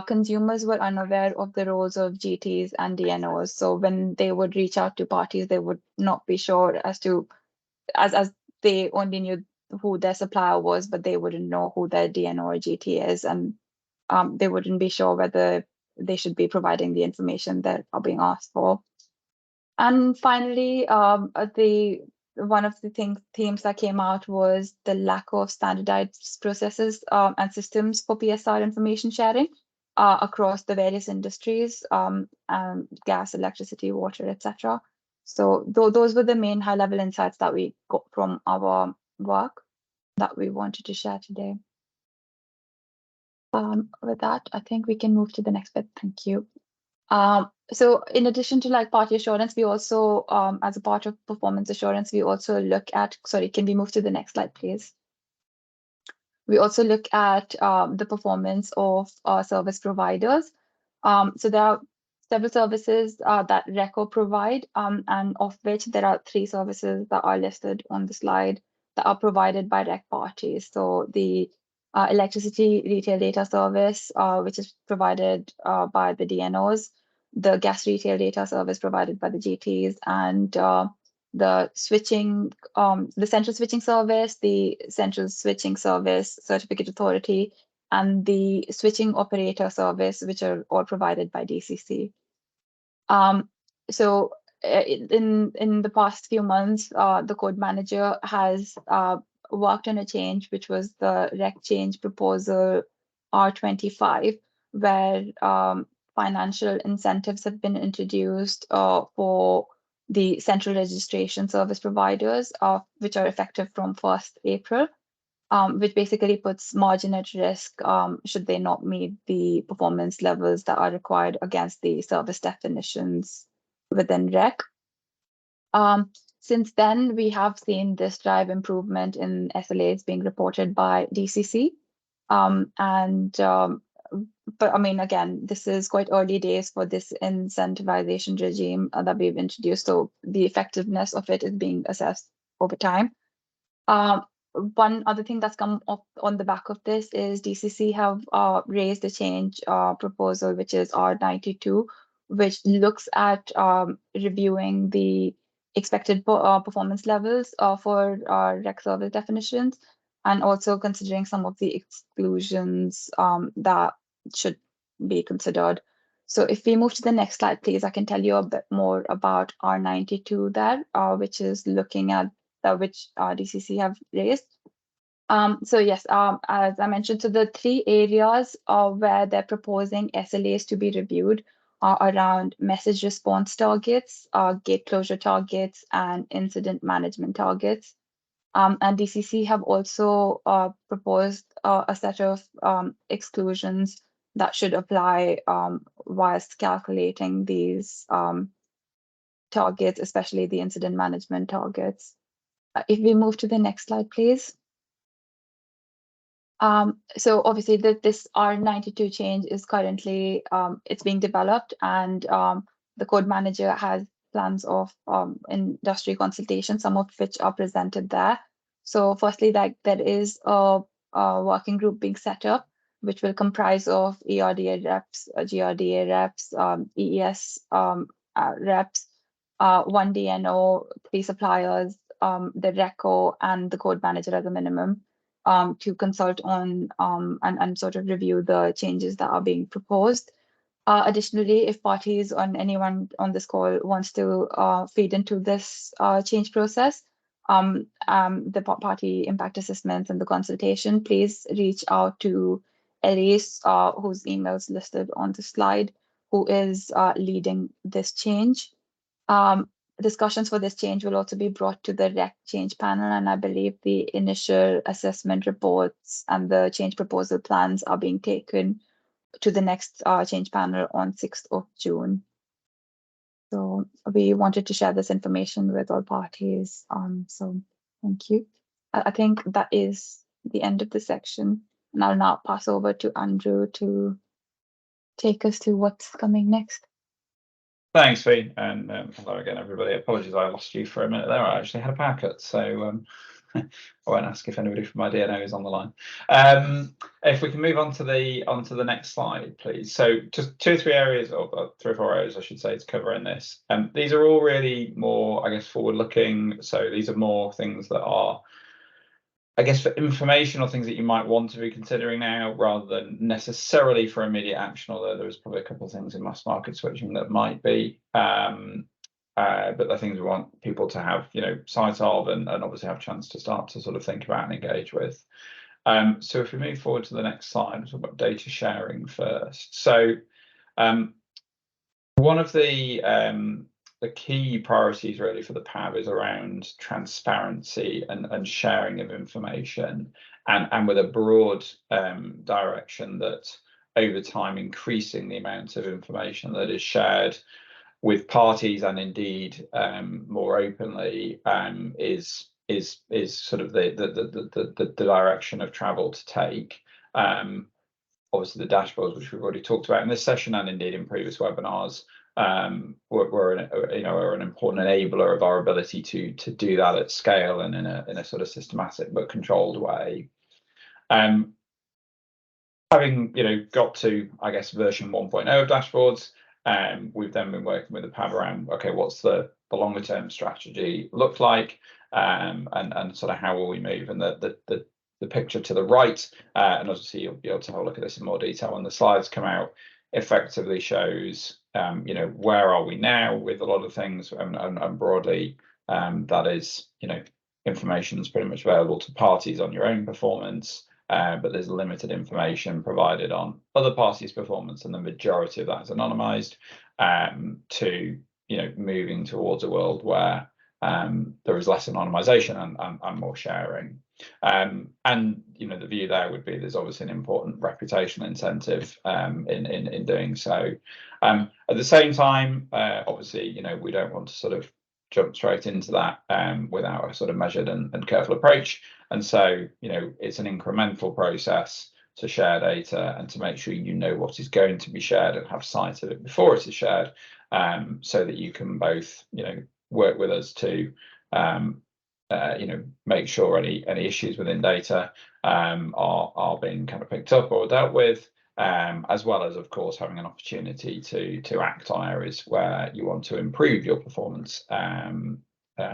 consumers were unaware of the roles of GTs and DNOs. So when they would reach out to parties, they would not be sure as to, as they only knew who their supplier was, but they wouldn't know who their DNO or GT is, and they wouldn't be sure whether they should be providing the information that are being asked for. And finally, one of the themes that came out was the lack of standardized processes and systems for PSR information sharing across the various industries, gas, electricity, water, etc. So those were the main high-level insights that we got from our work that we wanted to share today. With that, I think we can move to the next bit. Thank you. So in addition to like party assurance, we also, as a part of performance assurance, we also look at, sorry, can we move to the next slide, please? We also look at the performance of service providers. So there are several services that RECO provide, and of which there are 3 services that are listed on the slide that are provided by REC parties. So the electricity retail data service, which is provided by the DNOs, the gas retail data service provided by the GTs, and the switching, the central switching service, the central switching service certificate authority, and the switching operator service, which are all provided by DCC. So in the past few months, the code manager has worked on a change, which was the REC change proposal R25, where financial incentives have been introduced for the central registration service providers, which are effective from 1st April, which basically puts margin at risk should they not meet the performance levels that are required against the service definitions within REC. Since then, we have seen this drive improvement in SLAs being reported by DCC. But I mean, again, this is quite early days for this incentivization regime that we've introduced. So the effectiveness of it is being assessed over time. One other thing that's come up on the back of this is DCC have raised a change proposal, which is R92, which looks at reviewing the expected performance levels for rec service definitions, and also considering some of the exclusions that should be considered. So if we move to the next slide, please, I can tell you a bit more about R92 there, which is looking at which DCC have raised. So yes, as I mentioned, so the three areas where they're proposing SLAs to be reviewed are around message response targets, gate closure targets, and incident management targets. And DCC have also proposed a set of exclusions that should apply whilst calculating these targets, especially the incident management targets. If we move to the next slide, please. So obviously this R92 change is currently, it's being developed, and the code manager has plans of industry consultation, some of which are presented there. So firstly, there is a working group being set up, which will comprise of ERDA reps, GRDA reps, EES reps, one DNO, 3 suppliers, the RECO, and the code manager as a minimum, to consult on and sort of review the changes that are being proposed. Additionally, if parties or anyone on this call wants to feed into this change process, the party impact assessments and the consultation, please reach out to Elise, whose email is listed on the slide, who is leading this change. Discussions for this change will also be brought to the REC change panel, and I believe the initial assessment reports and the change proposal plans are being taken to the next change panel on 6th of June. So we wanted to share this information with all parties. So thank you. I think that is the end of the section, and I'll now pass over to Andrew to take us to what's coming next. Thanks, Fee, and hello again, everybody. Apologies, I lost you for a minute there. I actually had a power cut, so I won't ask if anybody from my DNO is on the line. If we can move on to the next slide, please. So just 2 or 3 areas, or 3 or 4 areas, I should say, to cover in this. These are all really more, I guess, forward-looking. So these are more things that are, I guess, for informational things that you might want to be considering now, rather than necessarily for immediate action, although there's probably a couple of things in mass market switching that might be. But the things we want people to have, sight of, and obviously have a chance to start to sort of think about and engage with. So if we move forward to the next slide, we'll talk about data sharing first. So one of the key priorities really for the PAB is around transparency and sharing of information, and with a broad direction that over time increasing the amount of information that is shared with parties, and indeed more openly, is sort of the direction of travel to take. Obviously, the dashboards, which we've already talked about in this session and indeed in previous webinars, were an important enabler of our ability to do that at scale and in a sort of systematic but controlled way. Having got to, I guess, version 1.0 of dashboards, we've then been working with the PAB around, okay, what's the longer term strategy look like, and sort of how will we move? And the picture to the right, and obviously you'll be able to have a look at this in more detail when the slides come out, effectively shows where are we now with a lot of things, and broadly that is information is pretty much available to parties on your own performance, but there's limited information provided on other parties' performance, and the majority of that is anonymized, to moving towards a world where there is less anonymization and more sharing. And the view there would be there's obviously an important reputational incentive in doing so. At the same time, obviously, we don't want to sort of jump straight into that without a sort of measured and careful approach. And so, it's an incremental process share data and to make sure you know what is going to be shared and have sight of it before it is shared, so that you can both, work with us to make sure any issues within data are being kind of picked up or dealt with, as well as, of course, having an opportunity to act on areas where you want to improve your performance,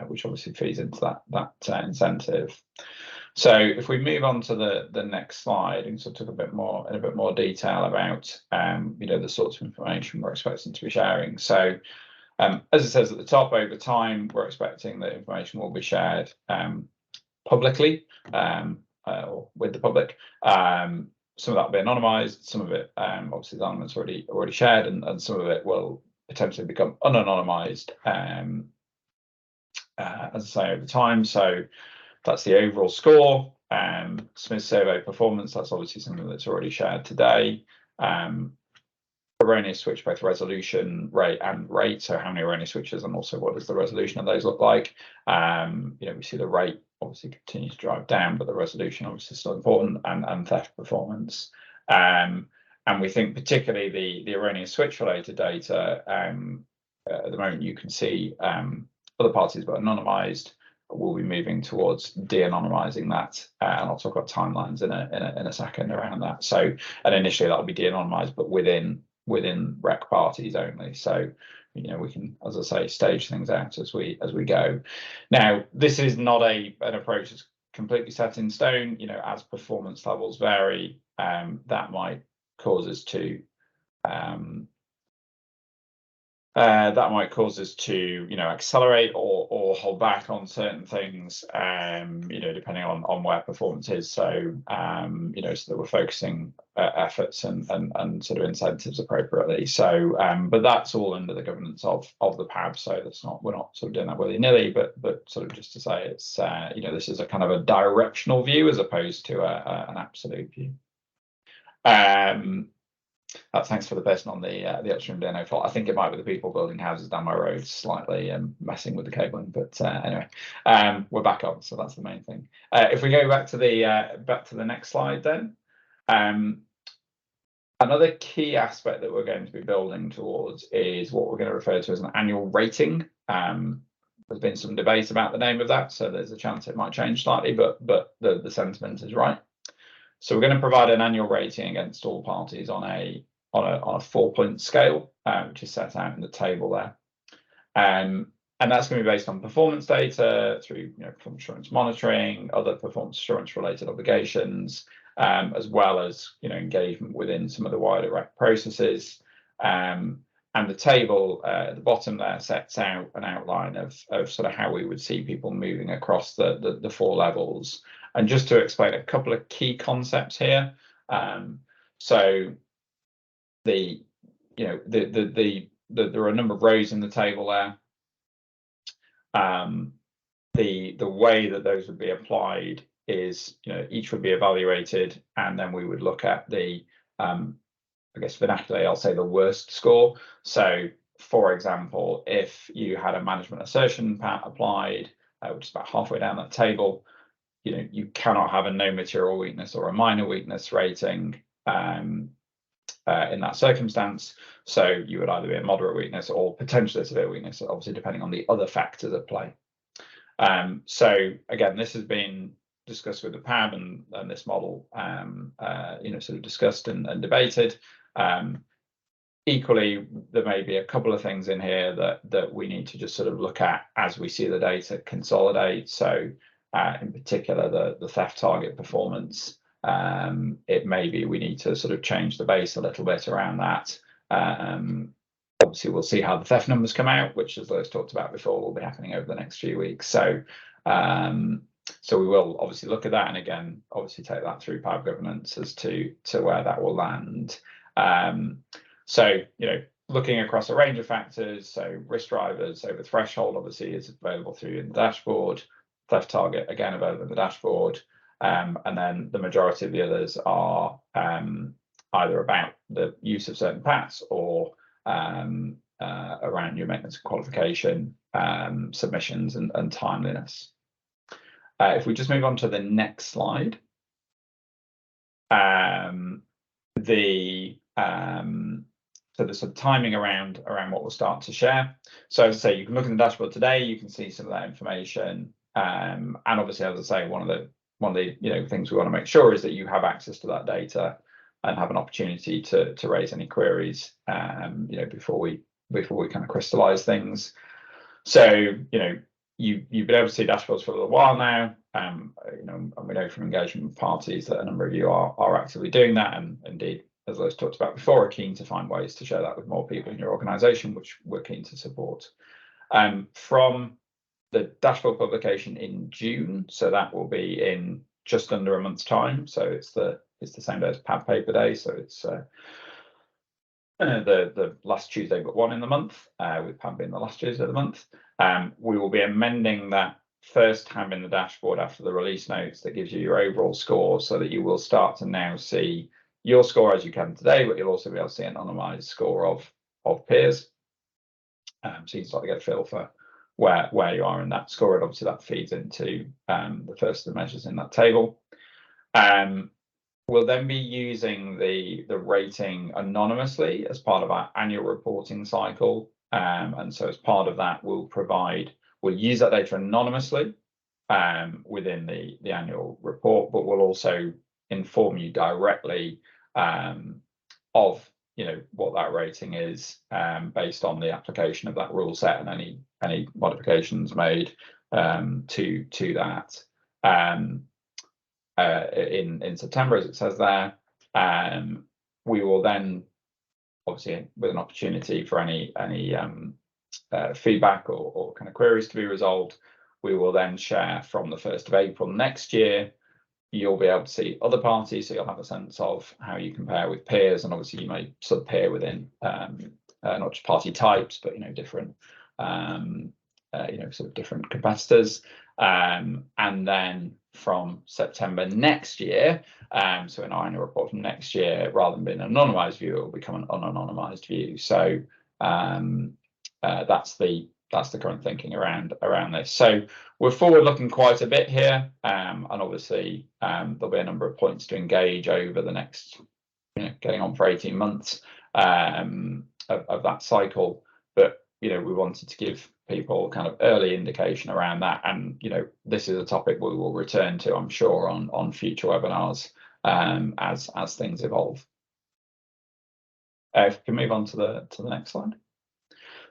which obviously feeds into that incentive. So if we move on to the next slide and sort of talk in a bit more detail about the sorts of information we're expecting to be sharing. So as it says at the top, over time, we're expecting that information will be shared publicly or with the public. Some of that will be anonymized, some of it obviously the anonymous already shared, and some of it will potentially become unanonymized as I say, over time. So that's the overall score. Smith survey performance, that's obviously something that's already shared today. Erroneous switch, both resolution, rate and rate. So how many erroneous switches, and also what does the resolution of those look like? We see the rate obviously continue to drive down, but the resolution obviously is still important, and theft performance. And we think particularly the erroneous switch related data, at the moment you can see other parties but anonymized. We'll be moving towards de-anonymizing that, and I'll talk about timelines in a second around that. So, and initially that will be de-anonymized, but within rec parties only. So, we can, as I say, stage things out as we go. Now, this is not an approach that's completely set in stone. As performance levels vary, that might cause us to accelerate or hold back on certain things, depending on where performance is. So, so that we're focusing efforts and sort of incentives appropriately. So, but that's all under the governance of the PAB. So we're not sort of doing that willy-nilly, but sort of just to say it's, this is a kind of a directional view as opposed to an absolute view. Thanks for the person on the upstream DNO fault. I think it might be the people building houses down my road slightly messing with the cabling, but anyway, we're back on, so that's the main thing. If we go back to the next slide, then another key aspect that we're going to be building towards is what we're going to refer to as an annual rating. There's been some debate about the name of that, so there's a chance it might change slightly, but the sentiment is right. So we're going to provide an annual rating against all parties on a 4-point scale, which is set out in the table there. And that's going to be based on performance data through performance assurance monitoring, other performance assurance related obligations, as well as engagement within some of the wider rec processes. And the table at the bottom there sets out an outline of sort of how we would see people moving across the 4 levels. And just to explain a couple of key concepts here, so there are a number of rows in the table there. The way that those would be applied is, each would be evaluated, and then we would look at the, I guess vernacularly, I'll say the worst score. So, for example, if you had a management assertion applied, which is about halfway down that table, you cannot have a no material weakness or a minor weakness rating in that circumstance. So you would either be a moderate weakness or potentially a severe weakness, obviously depending on the other factors at play. So again, this has been discussed with the PAB and this model, sort of discussed and debated. Equally, there may be a couple of things in here that we need to just sort of look at as we see the data consolidate. So in particular, the theft target performance, it may be we need to sort of change the base a little bit around that. Obviously, we'll see how the theft numbers come out, which, as Lois talked about before, will be happening over the next few weeks. So, so we will obviously look at that, and again, obviously take that through PAB governance as to where that will land. So, looking across a range of factors, so risk drivers over threshold obviously is available through in the dashboard. Theft target, again, available in the dashboard. And then the majority of the others are either about the use of certain PATs or around your maintenance and qualification, submissions and timeliness. If we just move on to the next slide. So the sort of timing around what we'll start to share. So as I say, you can look at the dashboard today, you can see some of that information, and obviously, as I say, one of the things we want to make sure is that you have access to that data and have an opportunity to raise any queries, before we kind of crystallize things. So you've been able to see dashboards for a little while now, and we know from engagement with parties that a number of you are actively doing that, and indeed, as Liz talked about before, are keen to find ways to share that with more people in your organisation, which we're keen to support. From the dashboard publication in June, so that will be in just under a month's time. So it's the same day as Pad Paper Day, so it's the last Tuesday but one in the month, with Pad being the last Tuesday of the month. We will be amending that first tab in the dashboard after the release notes that gives you your overall score, so that you will start to now see your score as you can today, but you'll also be able to see an anonymized score of peers. So you can start to get a feel for where you are in that score, and obviously that feeds into the first of the measures in that table. We'll then be using the rating anonymously as part of our annual reporting cycle, and so as part of that, we'll use that data anonymously within the annual report, but we'll also inform you directly of what that rating is, based on the application of that rule set and any modifications made to that in September, as it says there. We will then, obviously, with an opportunity for any feedback or kind of queries to be resolved, we will then share from the 1st of April next year. You'll be able to see other parties, so you'll have a sense of how you compare with peers, and obviously you may sort of peer within not just party types, but different sort of different competitors. And then from September next year, so in our annual report from next year, rather than being an anonymized view, it will become an unanonymized view. So that's the current thinking around this. So we're forward looking quite a bit here, and obviously there'll be a number of points to engage over the next, getting on for 18 months of that cycle. But we wanted to give people kind of early indication around that, and this is a topic we will return to, I'm sure, on future webinars as things evolve. If we can move on to the next slide.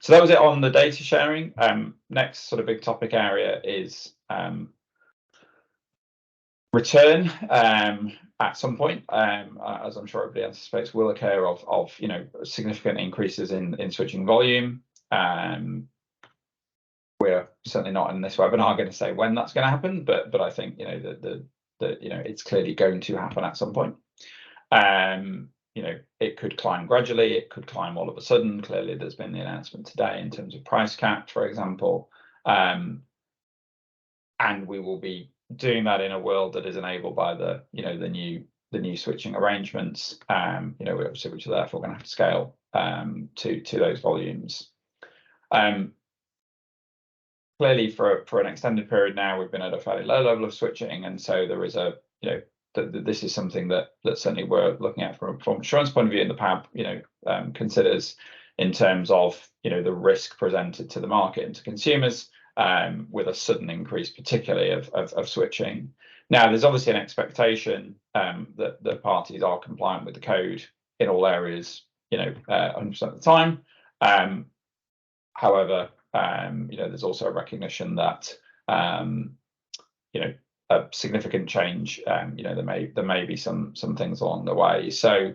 So that was it on the data sharing. Next sort of big topic area is return at some point, as I'm sure everybody anticipates will occur, of significant increases in switching volume. We're certainly not in this webinar going to say when that's going to happen, but I think it's clearly going to happen at some point. It could climb gradually, it could climb all of a sudden. Clearly, there's been the announcement today in terms of price cap, for example, and we will be doing that in a world that is enabled by the new switching arrangements, obviously, which are therefore going to have to scale to those volumes. Clearly, for an extended period now, we've been at a fairly low level of switching, and so there is this is something that certainly we're looking at from an insurance point of view, and the PAB considers in terms of the risk presented to the market and to consumers with a sudden increase, particularly of switching. Now, there's obviously an expectation that the parties are compliant with the code in all areas, 100% of the time. However, there's also a recognition that a significant change, there may be some things along the way. So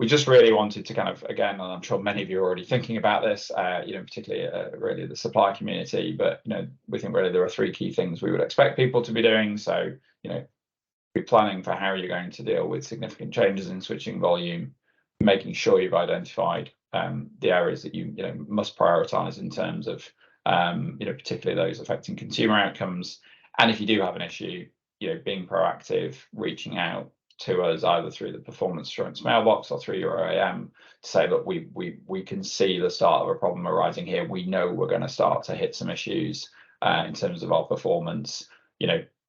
we just really wanted to kind of, again, and I'm sure many of you are already thinking about this, particularly really the supply community, but we think really there are 3 key things we would expect people to be doing. So be planning for how you're going to deal with significant changes in switching volume, making sure you've identified the areas that you must prioritize in terms of particularly those affecting consumer outcomes. And if you do have an issue, being proactive, reaching out to us either through the performance assurance mailbox or through your OAM to say, look, we can see the start of a problem arising here. We know we're going to start to hit some issues in terms of our performance.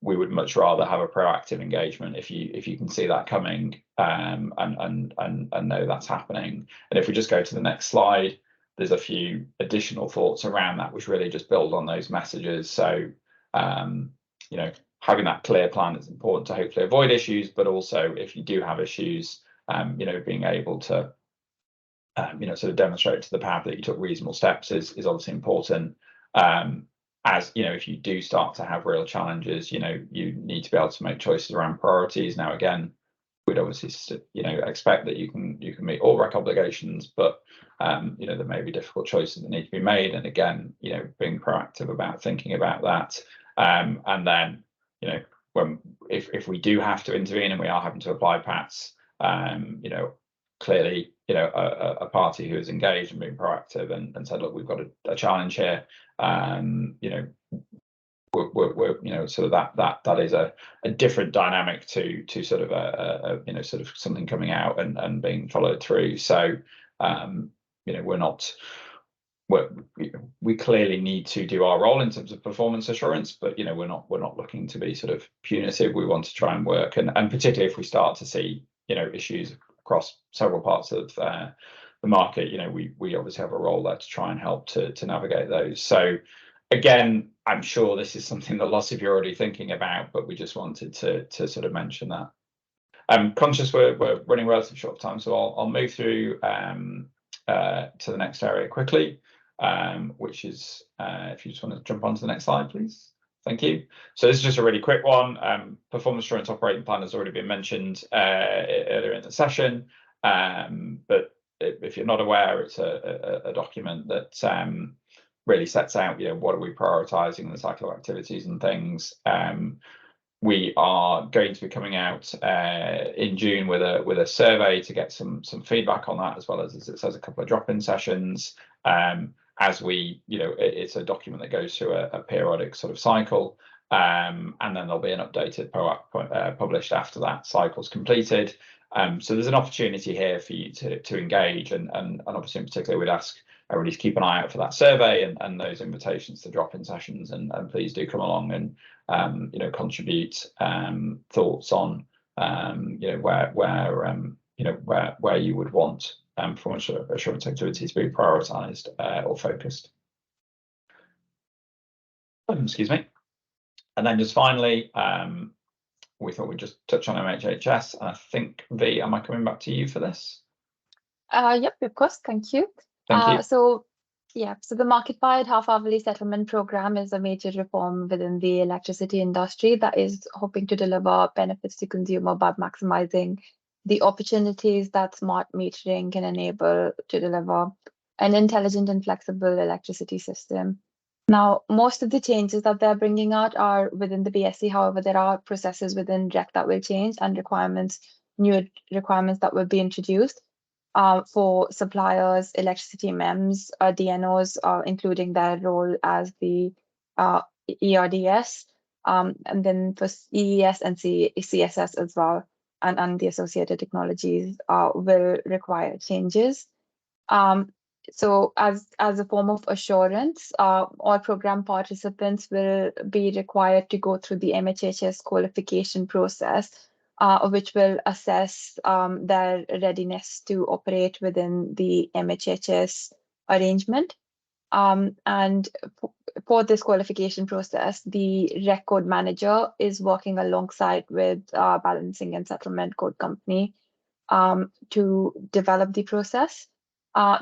we would much rather have a proactive engagement if you can see that coming, and know that's happening. And if we just go to the next slide, there's a few additional thoughts around that which really just build on those messages. So you know, having that clear plan is important to hopefully avoid issues, but also if you do have issues, you know, being able to you know, sort of demonstrate to the PAB that you took reasonable steps is obviously important. As you know, if you do start to have real challenges, you know, you need to be able to make choices around priorities. Now, again, we'd obviously, you know, expect that you can meet all REC obligations, but you know, there may be difficult choices that need to be made. And again, you know, being proactive about thinking about that. And then, you know, when if we do have to intervene and we are having to apply PATs, you know, clearly, you know, a party who is engaged and being proactive and said, look, we've got a challenge here. You know, we're you know, sort of that is a different dynamic to sort of a you know, sort of something coming out and being followed through. So you know, we clearly need to do our role in terms of performance assurance, but you know, we're not looking to be sort of punitive. We want to try and work, and particularly if we start to see, you know, issues across several parts of the market, you know, we obviously have a role there to try and help to navigate those. So again, I'm sure this is something that lots of you are already thinking about, but we just wanted to sort of mention that. I'm conscious we're running relatively short of time, so I'll move through to the next area quickly, which is if you just want to jump on to the next slide, please. Thank you. So this is just a really quick one. Performance assurance operating plan has already been mentioned earlier in the session, but if you're not aware, it's a document that really sets out, you know, what are we prioritizing in the cycle of activities and things. We are going to be coming out in June with a survey to get some feedback on that, as well as it says, a couple of drop-in sessions. As we, you know, it's a document that goes through a periodic sort of cycle, and then there'll be an updated published after that cycle's completed. So there's an opportunity here for you to engage, and obviously in particular we'd ask everybody to keep an eye out for that survey and those invitations to drop-in sessions, and please do come along and you know, contribute thoughts on you know, where you would want performance assurance activities to be prioritised or focused. Excuse me. And then just finally, we thought we'd just touch on MHHS, and I think V, am I coming back to you for this? Yep, of course. Thank you. Thank you. So yeah, so the market-wide half-hourly settlement program is a major reform within the electricity industry that is hoping to deliver benefits to consumer by maximizing the opportunities that smart metering can enable to deliver an intelligent and flexible electricity system. Now, most of the changes that they're bringing out are within the BSc. However, there are processes within REC that will change, and new requirements that will be introduced. For suppliers, electricity MEMs, DNOs, including their role as the ERDS, and then for EES and CSS as well, and the associated technologies will require changes. So as a form of assurance, all program participants will be required to go through the MHHS qualification process, which will assess their readiness to operate within the MHHS arrangement. And for this qualification process, the REC code manager is working alongside with Balancing and Settlement Code Company to develop the process.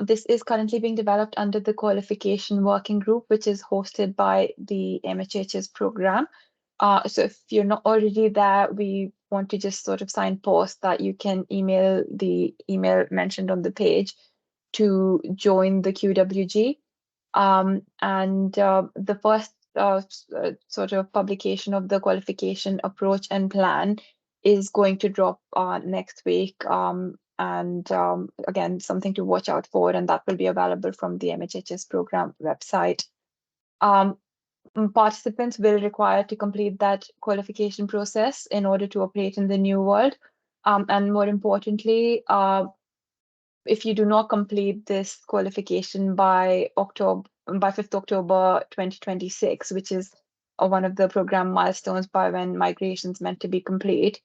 This is currently being developed under the qualification working group, which is hosted by the MHHS program. So if you're not already there, we want to just sort of signpost that you can email the email mentioned on the page to join the QWG. And the first sort of publication of the qualification approach and plan is going to drop next week. And again, something to watch out for, and that will be available from the MHHS program website. Participants will require to complete that qualification process in order to operate in the new world. And more importantly, if you do not complete this qualification by 5th October 2026, which is one of the program milestones by when migration is meant to be complete,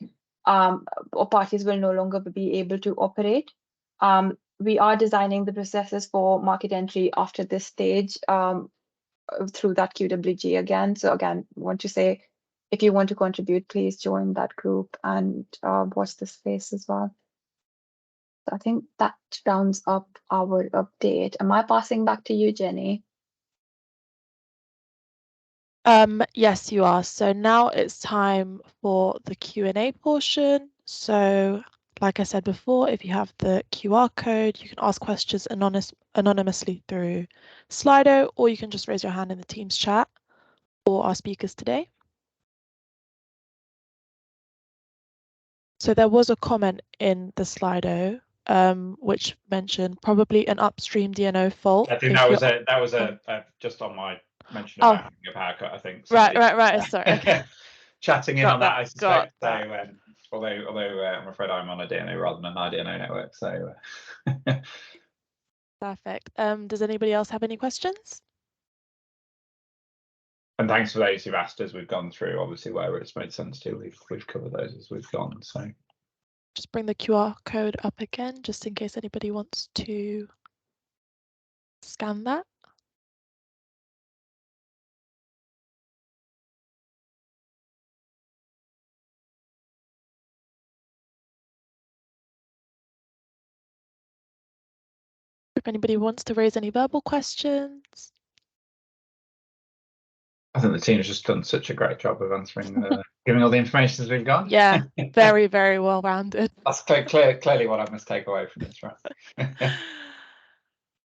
or parties will no longer be able to operate. We are designing the processes for market entry after this stage through that QWG again. So again, want to say, if you want to contribute, please join that group and watch this space as well. So I think that rounds up our update. Am I passing back to you, Jenny? Yes, you are. So now it's time for the Q&A portion. So like I said before, if you have the QR code, you can ask questions anonymously through Slido, or you can just raise your hand in the Teams chat for our speakers today. So there was a comment in the Slido which mentioned probably an upstream DNO fault. I think that was a just on my mention Oh. about having a power cut. I think Right. Sorry. Okay. Chatting in Got on that, that, I suspect. So, got although I'm afraid I'm on a DNO rather than an IDNO network. So, Perfect. Does anybody else have any questions? and thanks for those who've asked as we've gone through. Obviously, where it's made sense to, we've covered those as we've gone. So, Just bring the QR code up again, just in case anybody wants to scan that. If anybody wants to raise any verbal questions. I think the team has just done such a great job of answering, giving all the information as we've gone. Yeah, very, very well rounded. That's clearly what I must take away from this, right?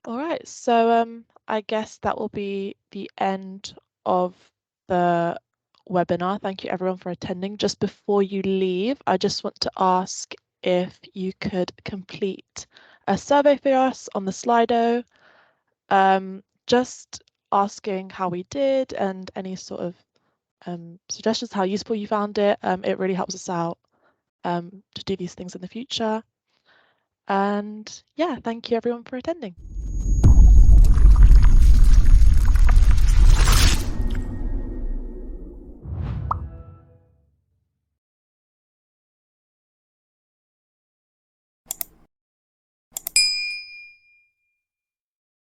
All right, so I guess that will be the end of the webinar. Thank you everyone for attending. Just before you leave, I just want to ask if you could complete a survey for us on the Slido, just asking how we did and any sort of suggestions, how useful you found it. It really helps us out to do these things in the future. And yeah, thank you everyone for attending.